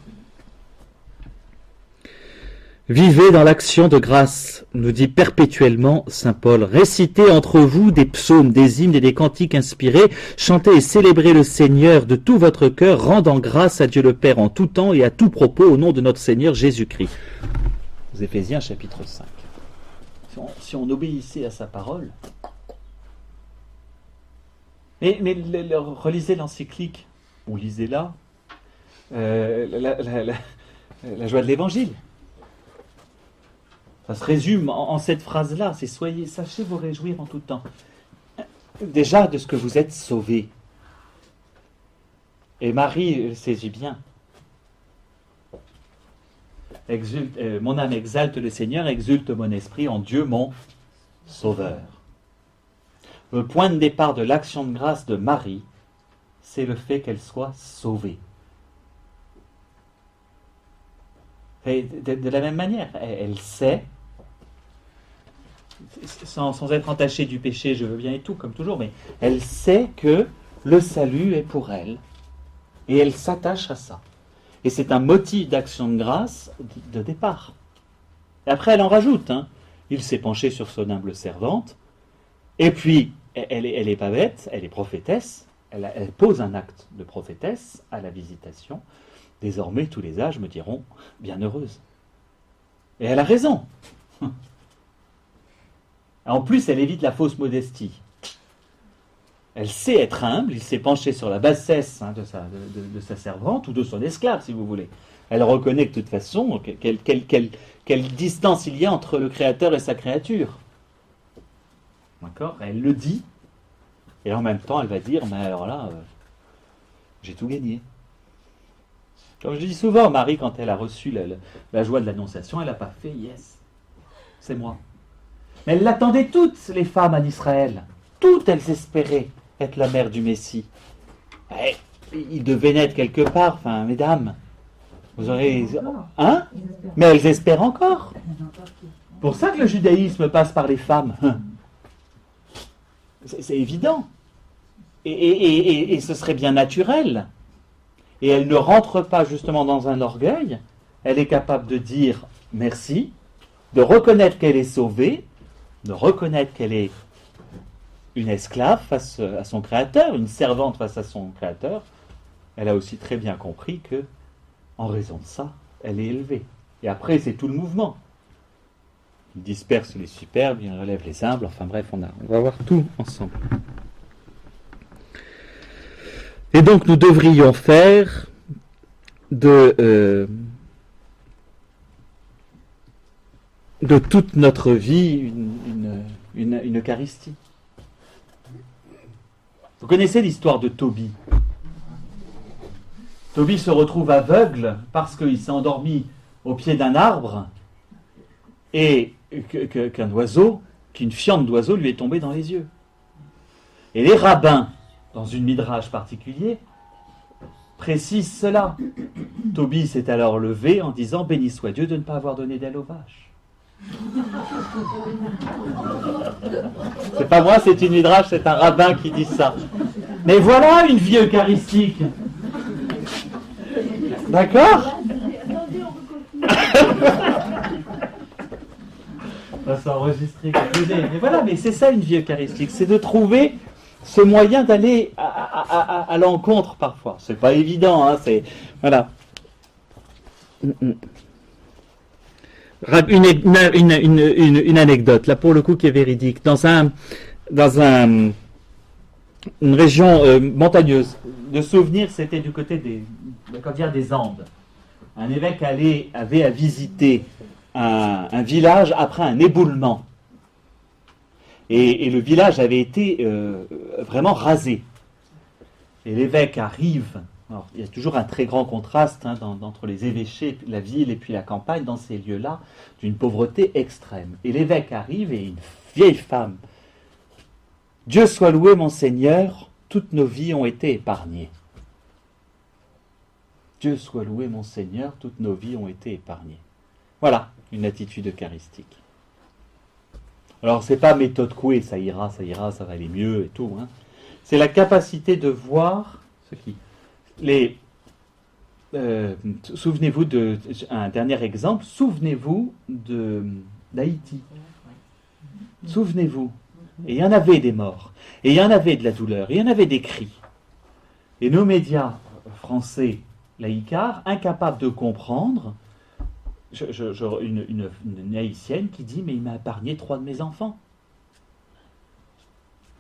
Vivez dans l'action de grâce, nous dit perpétuellement saint Paul. Récitez entre vous des psaumes, des hymnes et des cantiques inspirés. Chantez et célébrez le Seigneur de tout votre cœur, rendant grâce à Dieu le Père en tout temps et à tout propos au nom de notre Seigneur Jésus-Christ. Aux Éphésiens chapitre 5. Si on obéissait à sa parole. Mais relisez l'encyclique, ou lisez-la, la joie de l'Évangile. Ça se résume en cette phrase-là, c'est sachez vous réjouir en tout temps. Déjà de ce que vous êtes sauvés. Et Marie saisit bien. Mon âme exalte le Seigneur, exulte mon esprit en Dieu mon Sauveur. Le point de départ de l'action de grâce de Marie, c'est le fait qu'elle soit sauvée. Et de la même manière, elle sait, sans être entachée du péché, je veux bien et tout, comme toujours, mais elle sait que le salut est pour elle. Et elle s'attache à ça. Et c'est un motif d'action de grâce de départ. Et après, elle en rajoute. Il s'est penché sur son humble servante. Et puis, elle est pas bête, elle est prophétesse. Elle pose un acte de prophétesse à la visitation. Désormais, tous les âges me diront bienheureuse. Et elle a raison. En plus, elle évite la fausse modestie. Elle sait être humble, il s'est penché sur la bassesse de sa servante, ou de son esclave, si vous voulez. Elle reconnaît que de toute façon, quelle distance il y a entre le Créateur et sa créature. D'accord ? Elle le dit, et en même temps, elle va dire, mais alors là, j'ai tout gagné. Comme je dis souvent, Marie, quand elle a reçu la joie de l'Annonciation, elle n'a pas fait « yes, c'est moi ». Mais elle l'attendait toutes, les femmes en Israël. Toutes, elles espéraient être la mère du Messie. Il devait naître quelque part, enfin, mesdames. Vous aurez... Hein ? Mais elles espèrent encore. Pour ça que le judaïsme passe par les femmes. C'est évident. Et ce serait bien naturel. Et elle ne rentre pas justement dans un orgueil. Elle est capable de dire merci, de reconnaître qu'elle est sauvée, de reconnaître qu'elle est une esclave face à son créateur, une servante face à son créateur. Elle a aussi très bien compris que, en raison de ça, elle est élevée. Et après, c'est tout le mouvement. Il disperse les superbes, il relève les humbles, enfin bref, on va voir tout ensemble. Et donc, nous devrions faire de toute notre vie une Eucharistie. Vous connaissez l'histoire de Tobie. Tobie se retrouve aveugle parce qu'il s'est endormi au pied d'un arbre et qu'une fiente d'oiseau lui est tombée dans les yeux. Et les rabbins, dans une midrash particulier, précise cela. Tobie s'est alors levé en disant « Béni soit Dieu de ne pas avoir donné d'aile aux vaches. » C'est pas moi, c'est une midrash, c'est un rabbin qui dit ça. Mais voilà une vie eucharistique. D'accord? On va s'enregistrer. Mais voilà, mais c'est ça une vie eucharistique, c'est de trouver ce moyen d'aller à l'encontre parfois. C'est pas évident, hein, c'est voilà. Une anecdote là pour le coup qui est véridique. Dans une région montagneuse, de souvenir, c'était du côté des Andes. Un évêque avait à visiter un village après un éboulement. Et le village avait été vraiment rasé. Et l'évêque arrive. Alors, il y a toujours un très grand contraste entre les évêchés, la ville et puis la campagne, dans ces lieux-là, d'une pauvreté extrême. Et l'évêque arrive et une vieille femme. Dieu soit loué, mon Seigneur, toutes nos vies ont été épargnées. Dieu soit loué, mon Seigneur, toutes nos vies ont été épargnées. Voilà, une attitude eucharistique. Alors, c'est pas méthode Coué, ça ira, ça va aller mieux et tout. Hein. C'est la capacité de voir ce qui... souvenez-vous un dernier exemple, souvenez-vous d'Haïti. Souvenez-vous. Et il y en avait des morts, et il y en avait de la douleur, et il y en avait des cris. Et nos médias français laïcards, incapables de comprendre, une haïtienne qui dit « mais il m'a épargné 3 de mes enfants ».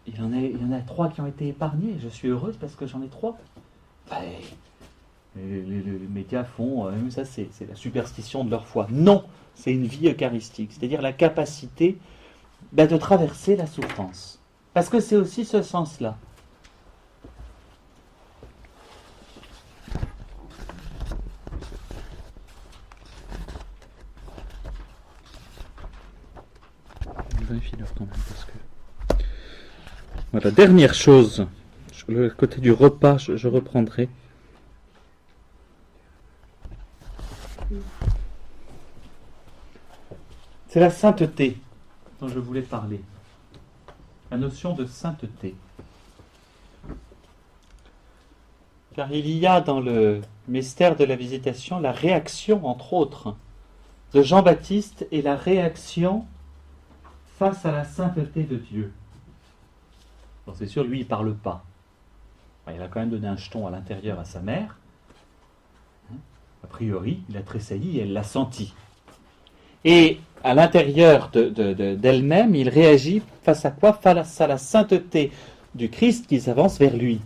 Il y en a 3 qui ont été épargnés, je suis heureuse parce que j'en ai 3. Les médias font, ça c'est la superstition de leur foi. Non, c'est une vie eucharistique, c'est-à-dire la capacité de traverser la souffrance. Parce que c'est aussi ce sens-là. Je vérifie l'heure quand même parce que... Voilà, dernière chose, le côté du repas, je reprendrai. C'est la sainteté dont je voulais parler. La notion de sainteté. Car il y a dans le mystère de la visitation la réaction, entre autres, de Jean-Baptiste et la réaction face à la sainteté de Dieu. Bon, c'est sûr, lui, il ne parle pas. Enfin, il a quand même donné un jeton à l'intérieur à sa mère. A priori, il a tressailli et elle l'a senti. Et à l'intérieur d'elle-même, il réagit face à quoi? Face à la sainteté du Christ qui s'avance vers lui.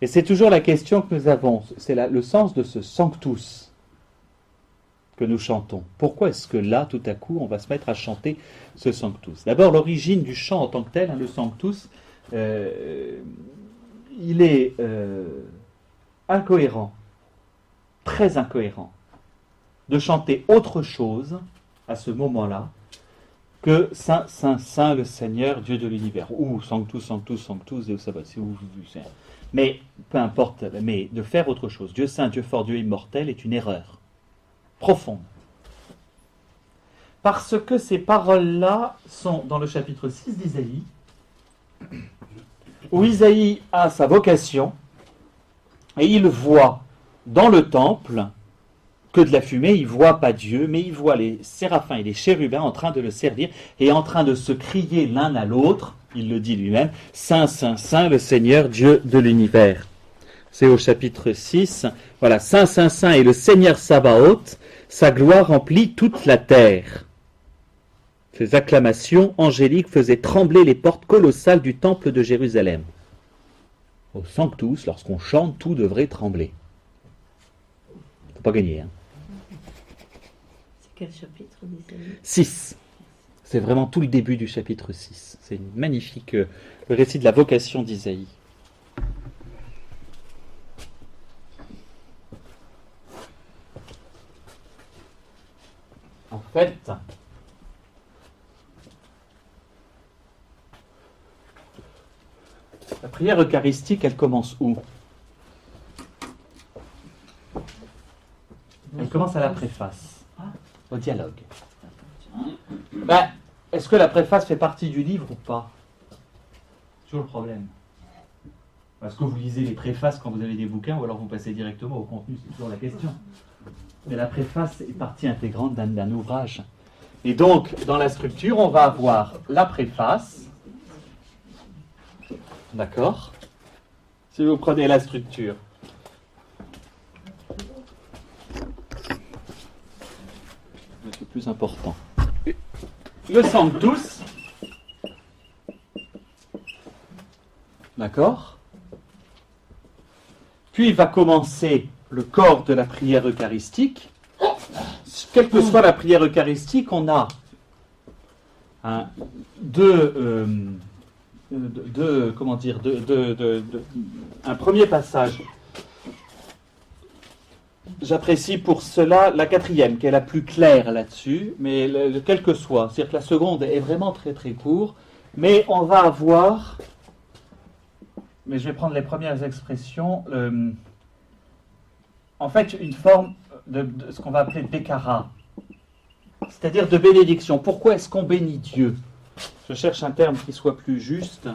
Et c'est toujours la question que nous avons. C'est le sens de ce sanctus que nous chantons. Pourquoi est-ce que là, tout à coup, on va se mettre à chanter ce sanctus? D'abord, l'origine du chant en tant que tel, le sanctus, il est incohérent, très incohérent, de chanter autre chose à ce moment-là que Saint, Saint, Saint, le Seigneur, Dieu de l'univers, ou Sanctus, Sanctus, Sanctus, Deus Sabaoth, mais peu importe, mais de faire autre chose. Dieu saint, Dieu fort, Dieu immortel est une erreur profonde. Parce que ces paroles-là sont dans le chapitre 6 d'Isaïe, où Isaïe a sa vocation, et il voit dans le temple que de la fumée, il ne voit pas Dieu, mais il voit les séraphins et les chérubins en train de le servir et en train de se crier l'un à l'autre, il le dit lui-même, Saint, Saint, Saint, le Seigneur, Dieu de l'univers. C'est au chapitre 6, voilà, Saint, Saint, Saint est le Seigneur Sabaoth, sa gloire remplit toute la terre. Ces acclamations angéliques faisaient trembler les portes colossales du temple de Jérusalem. Au Sanctus, lorsqu'on chante, tout devrait trembler. Faut pas gagner, hein. C'est quel chapitre d'Isaïe ? 6. C'est vraiment tout le début du chapitre 6. C'est une magnifique... le récit de la vocation d'Isaïe. En fait, la prière eucharistique, elle commence où? commence à la préface, au dialogue. Ben, est-ce que la préface fait partie du livre ou pas? Toujours le problème. Est-ce que vous lisez les préfaces quand vous avez des bouquins ou alors vous passez directement au contenu? C'est toujours la question. Mais la préface est partie intégrante d'un ouvrage. Et donc, dans la structure, on va avoir la préface. D'accord? Si vous prenez la structure. C'est le plus important. Le Sanctus. D'accord? Puis va commencer le corps de la prière eucharistique. Quelle que soit la prière eucharistique, on a un premier passage. J'apprécie pour cela la quatrième, qui est la plus claire là-dessus, mais quelle que soit. C'est-à-dire que la seconde est vraiment très très courte, mais on va avoir, mais je vais prendre les premières expressions, en fait une forme de ce qu'on va appeler Bekara, c'est-à-dire de bénédiction. Pourquoi est-ce qu'on bénit Dieu? Je cherche un terme qui soit plus juste.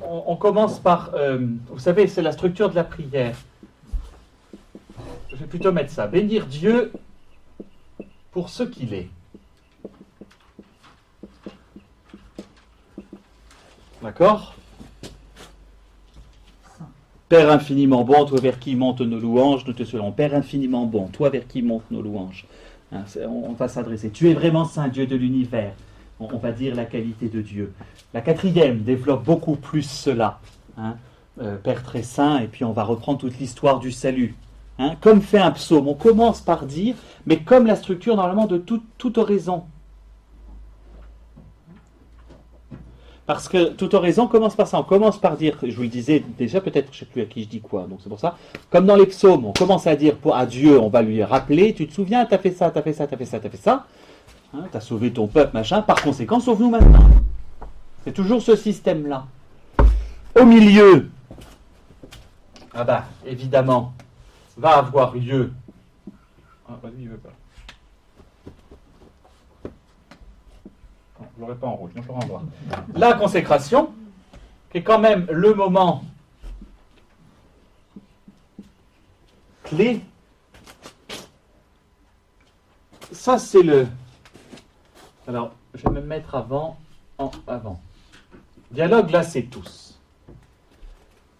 On commence par, vous savez, c'est la structure de la prière. Je vais plutôt mettre ça. Bénir Dieu pour ce qu'il est. D'accord? Père infiniment bon, toi vers qui montent nos louanges, nous te serons. Père infiniment bon, toi vers qui montent nos louanges. Hein, on va s'adresser. Tu es vraiment Saint Dieu de l'univers. On va dire la qualité de Dieu. La quatrième développe beaucoup plus cela. Hein, Père très saint, et puis on va reprendre toute l'histoire du salut. Hein, comme fait un psaume, on commence par dire, mais comme la structure normalement de toute oraison. Parce que toute oraison commence par ça. On commence par dire, je vous le disais déjà, peut-être, je ne sais plus à qui je dis quoi, donc c'est pour ça. Comme dans les psaumes, on commence à dire à Dieu, on va lui rappeler, tu te souviens, tu as fait ça, tu as fait ça, tu as fait ça, tu as fait ça. Hein, tu as sauvé ton peuple, machin. Par conséquent, sauve-nous maintenant. C'est toujours ce système-là. Au milieu, ah bah, évidemment, va avoir lieu. Ah bah lui, il veut pas. Je ne l'aurai pas en rouge, je l'aurai en noir. La consécration, qui est quand même le moment clé. Ça, c'est le... Alors, je vais me mettre avant. Dialogue, là, c'est tous.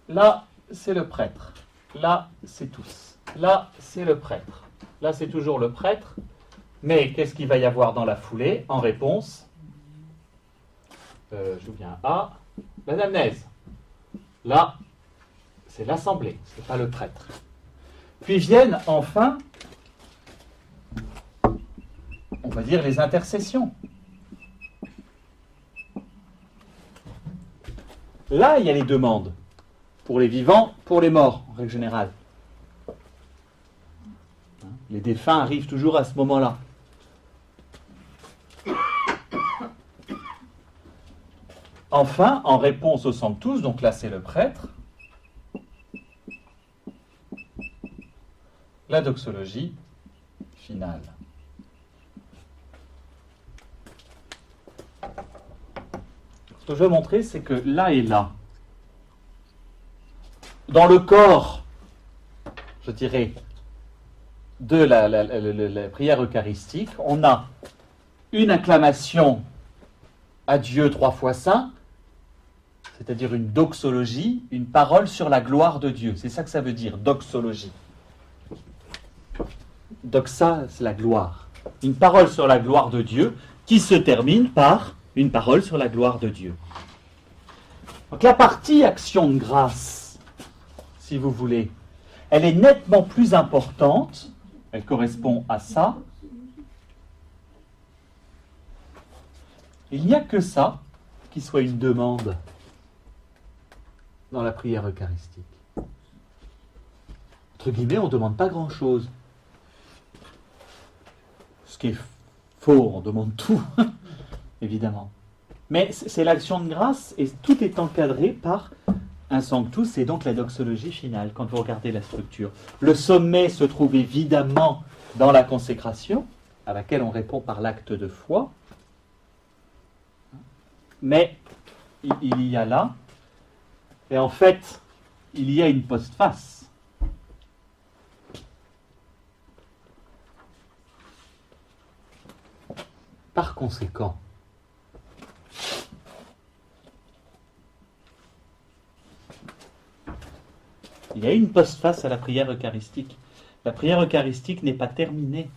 Là, c'est le prêtre. Là, c'est tous. Là, c'est le prêtre. Là, c'est toujours le prêtre. Mais qu'est-ce qu'il va y avoir dans la foulée en réponse? Je viens à l'anamnèse. Là, c'est l'assemblée, ce n'est pas le prêtre. Puis viennent enfin, on va dire, les intercessions. Là, il y a les demandes. Pour les vivants, pour les morts, en règle générale. Les défunts arrivent toujours à ce moment-là. Enfin, en réponse au Sanctus, donc là c'est le prêtre, la doxologie finale. Ce que je veux montrer, c'est que là et là, dans le corps, je dirais, de la prière eucharistique, on a une acclamation à Dieu 3 fois saint, c'est-à-dire une doxologie, une parole sur la gloire de Dieu. C'est ça que ça veut dire, doxologie. Doxa, c'est la gloire. Une parole sur la gloire de Dieu qui se termine par une parole sur la gloire de Dieu. Donc la partie action de grâce, si vous voulez, elle est nettement plus importante, elle correspond à ça. Il n'y a que ça qui soit une demande dans la prière eucharistique. Entre guillemets, on ne demande pas grand-chose. Ce qui est faux, on demande tout, évidemment. Mais c'est l'action de grâce et tout est encadré par un sanctus et donc la doxologie finale quand vous regardez la structure. Le sommet se trouve évidemment dans la consécration, à laquelle on répond par l'acte de foi, mais il y a là, et en fait, il y a une postface. Par conséquent, il y a une postface à la prière eucharistique. La prière eucharistique n'est pas terminée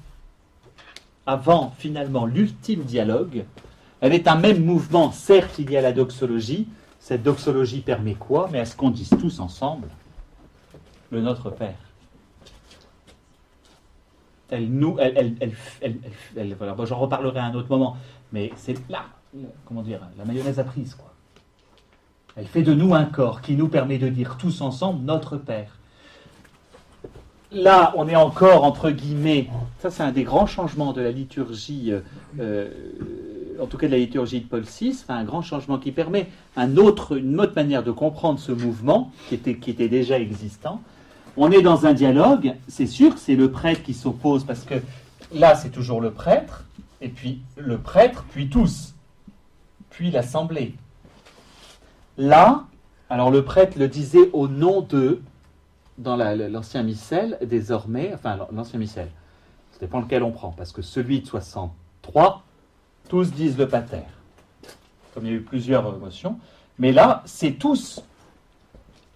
avant, finalement, l'ultime dialogue. Elle est un même mouvement. Certes, il y a la doxologie. Cette doxologie permet quoi? Mais à ce qu'on dise tous ensemble le Notre Père. Voilà, bon, j'en reparlerai à un autre moment. Mais c'est là, comment dire, la mayonnaise a prise, quoi. Elle fait de nous un corps qui nous permet de dire tous ensemble Notre Père. Là, on est encore, entre guillemets, ça c'est un des grands changements de la liturgie, en tout cas de la liturgie de Paul VI, enfin, un grand changement qui permet une autre manière de comprendre ce mouvement qui était déjà existant. On est dans un dialogue, c'est sûr, c'est le prêtre qui s'oppose, parce que là c'est toujours le prêtre, et puis le prêtre, puis tous, puis l'assemblée. Là, alors le prêtre le disait au nom d'eux, dans l'ancien missel, désormais, enfin l'ancien missel, ça dépend lequel on prend, parce que celui de 63, tous disent le pater, comme il y a eu plusieurs émotions, mais là, c'est tous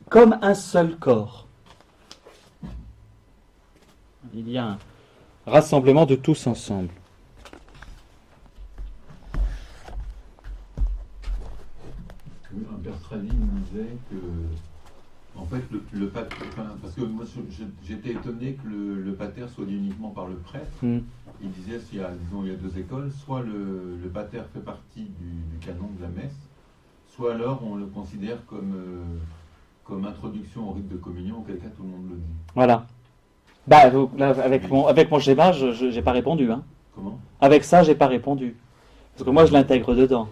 comme un seul corps. Il y a un rassemblement de tous ensemble. Un père Stradi nous disait que, en fait, le pater, parce que moi j'étais étonné que le pater soit dit uniquement par le prêtre. Il disait il y a deux écoles, soit le pater fait partie du canon de la messe, soit alors on le considère comme introduction au rite de communion, auquel cas tout le monde le dit. Voilà. Bah, là, avec mon schéma, je n'ai pas répondu. Hein. Comment? Avec ça, j'ai pas répondu. Parce que moi, je l'intègre dedans.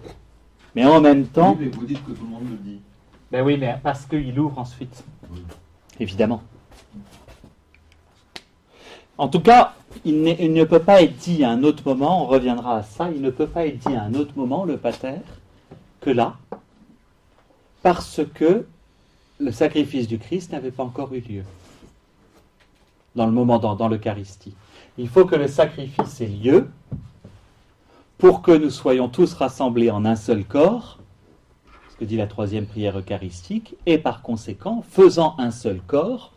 Mais en même temps... Oui, mais vous dites que tout le monde le dit. Ben oui, mais parce qu'il ouvre ensuite. Oui. Évidemment. En tout cas, il ne peut pas être dit à un autre moment, on reviendra à ça, il ne peut pas être dit à un autre moment, le pater, que là, parce que le sacrifice du Christ n'avait pas encore eu lieu. Dans le moment, dans l'Eucharistie. Il faut que le sacrifice ait lieu pour que nous soyons tous rassemblés en un seul corps, ce que dit la troisième prière eucharistique, et par conséquent, faisant un seul corps,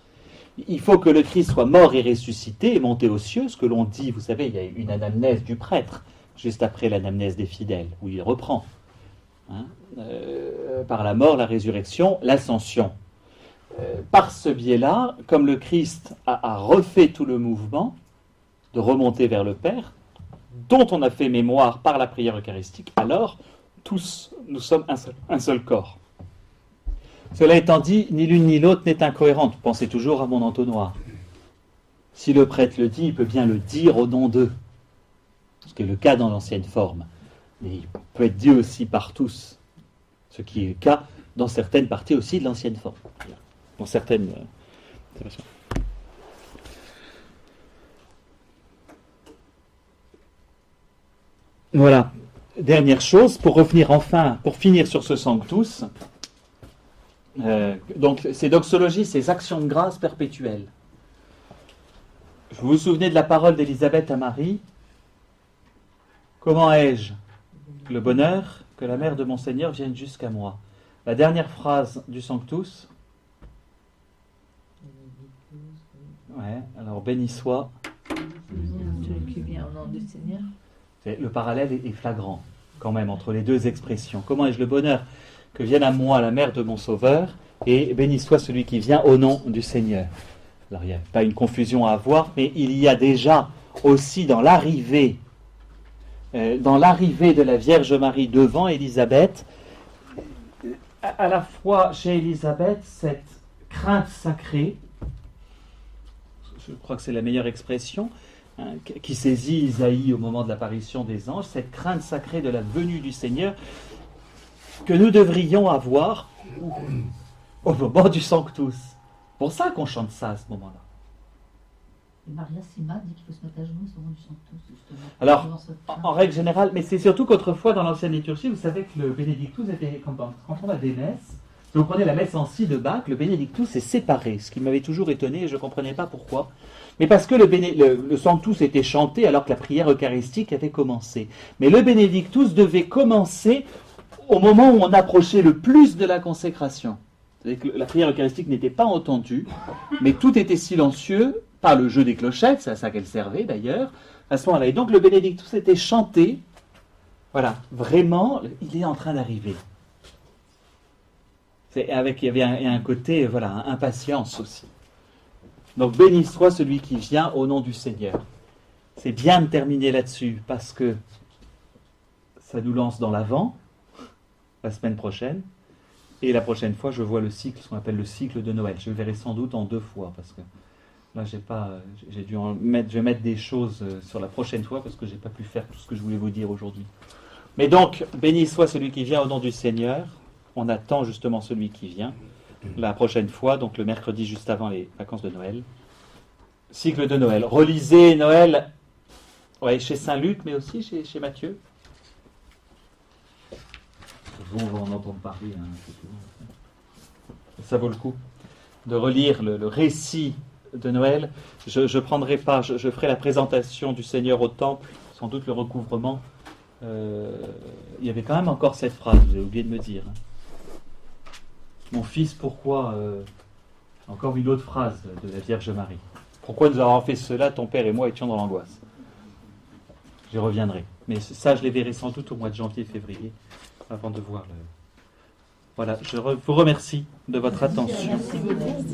il faut que le Christ soit mort et ressuscité et monté aux cieux, ce que l'on dit, vous savez, il y a une anamnèse du prêtre, juste après l'anamnèse des fidèles, où il reprend, par la mort, la résurrection, l'ascension. Par ce biais-là, comme le Christ a refait tout le mouvement de remonter vers le Père, dont on a fait mémoire par la prière eucharistique, alors tous nous sommes un seul corps. Cela étant dit, ni l'une ni l'autre n'est incohérente. Pensez toujours à mon entonnoir. Si le prêtre le dit, il peut bien le dire au nom d'eux, ce qui est le cas dans l'ancienne forme. Mais il peut être dit aussi par tous, ce qui est le cas dans certaines parties aussi de l'ancienne forme. Dans certaines versions. Voilà. Dernière chose, pour finir sur ce sanctus, donc ces doxologies, ces actions de grâce perpétuelles. Vous vous souvenez de la parole d'Élisabeth à Marie? Comment ai-je le bonheur que la mère de mon Seigneur vienne jusqu'à moi? La dernière phrase du sanctus. Ouais, alors béni soit. Celui qui vient au nom du Seigneur. Le parallèle est flagrant, quand même, entre les deux expressions. Comment ai-je le bonheur que vienne à moi la mère de mon Sauveur, et béni soit celui qui vient au nom du Seigneur. Alors, il n'y a pas une confusion à avoir, mais il y a déjà aussi dans l'arrivée de la Vierge Marie devant Élisabeth, à la fois chez Élisabeth, cette crainte sacrée, je crois que c'est la meilleure expression, qui saisit Isaïe au moment de l'apparition des anges, cette crainte sacrée de la venue du Seigneur, que nous devrions avoir au moment du Sanctus. C'est pour ça qu'on chante ça à ce moment-là. Et Maria Sima dit qu'il faut se mettre à genoux au moment du Sanctus, justement. Alors, en règle générale, mais c'est surtout qu'autrefois, dans l'ancienne liturgie, vous savez que le Benedictus était, quand on a des messes, si vous prenez la messe en si de Bach, le Benedictus est séparé, ce qui m'avait toujours étonné et je ne comprenais pas pourquoi. Mais parce que le Sanctus était chanté alors que la prière eucharistique avait commencé. Mais le Benedictus devait commencer au moment où on approchait le plus de la consécration. C'est-à-dire que la prière eucharistique n'était pas entendue, mais tout était silencieux, par le jeu des clochettes, c'est à ça qu'elle servait d'ailleurs, à ce moment-là. Et donc le Benedictus était chanté, voilà, vraiment, il est en train d'arriver. Il y avait un côté, voilà, impatience aussi. Donc béni soit celui qui vient au nom du Seigneur. C'est bien de terminer là-dessus, parce que ça nous lance dans l'avant, la semaine prochaine, et la prochaine fois, je vois le cycle, ce qu'on appelle le cycle de Noël. Je le verrai sans doute en 2 fois, parce que là, je vais mettre des choses sur la prochaine fois, parce que je n'ai pas pu faire tout ce que je voulais vous dire aujourd'hui. Mais donc, béni soit celui qui vient au nom du Seigneur. On attend justement celui qui vient la prochaine fois, donc le mercredi juste avant les vacances de Noël. Cycle de Noël. Relisez Noël chez Saint-Luc, mais aussi chez Matthieu. On va en entendre parler. Ça vaut le coup de relire le récit de Noël. Je prendrai pas, je ferai la présentation du Seigneur au temple, sans doute le recouvrement. Il y avait quand même encore cette phrase, vous avez oublié de me dire. Mon fils, pourquoi encore une autre phrase de la Vierge Marie. Pourquoi nous avons fait cela, ton père et moi étions dans l'angoisse. J'y reviendrai. Mais ça, je les verrai sans doute au mois de janvier-février, avant de voir le... Voilà, je vous remercie de votre attention. Merci beaucoup.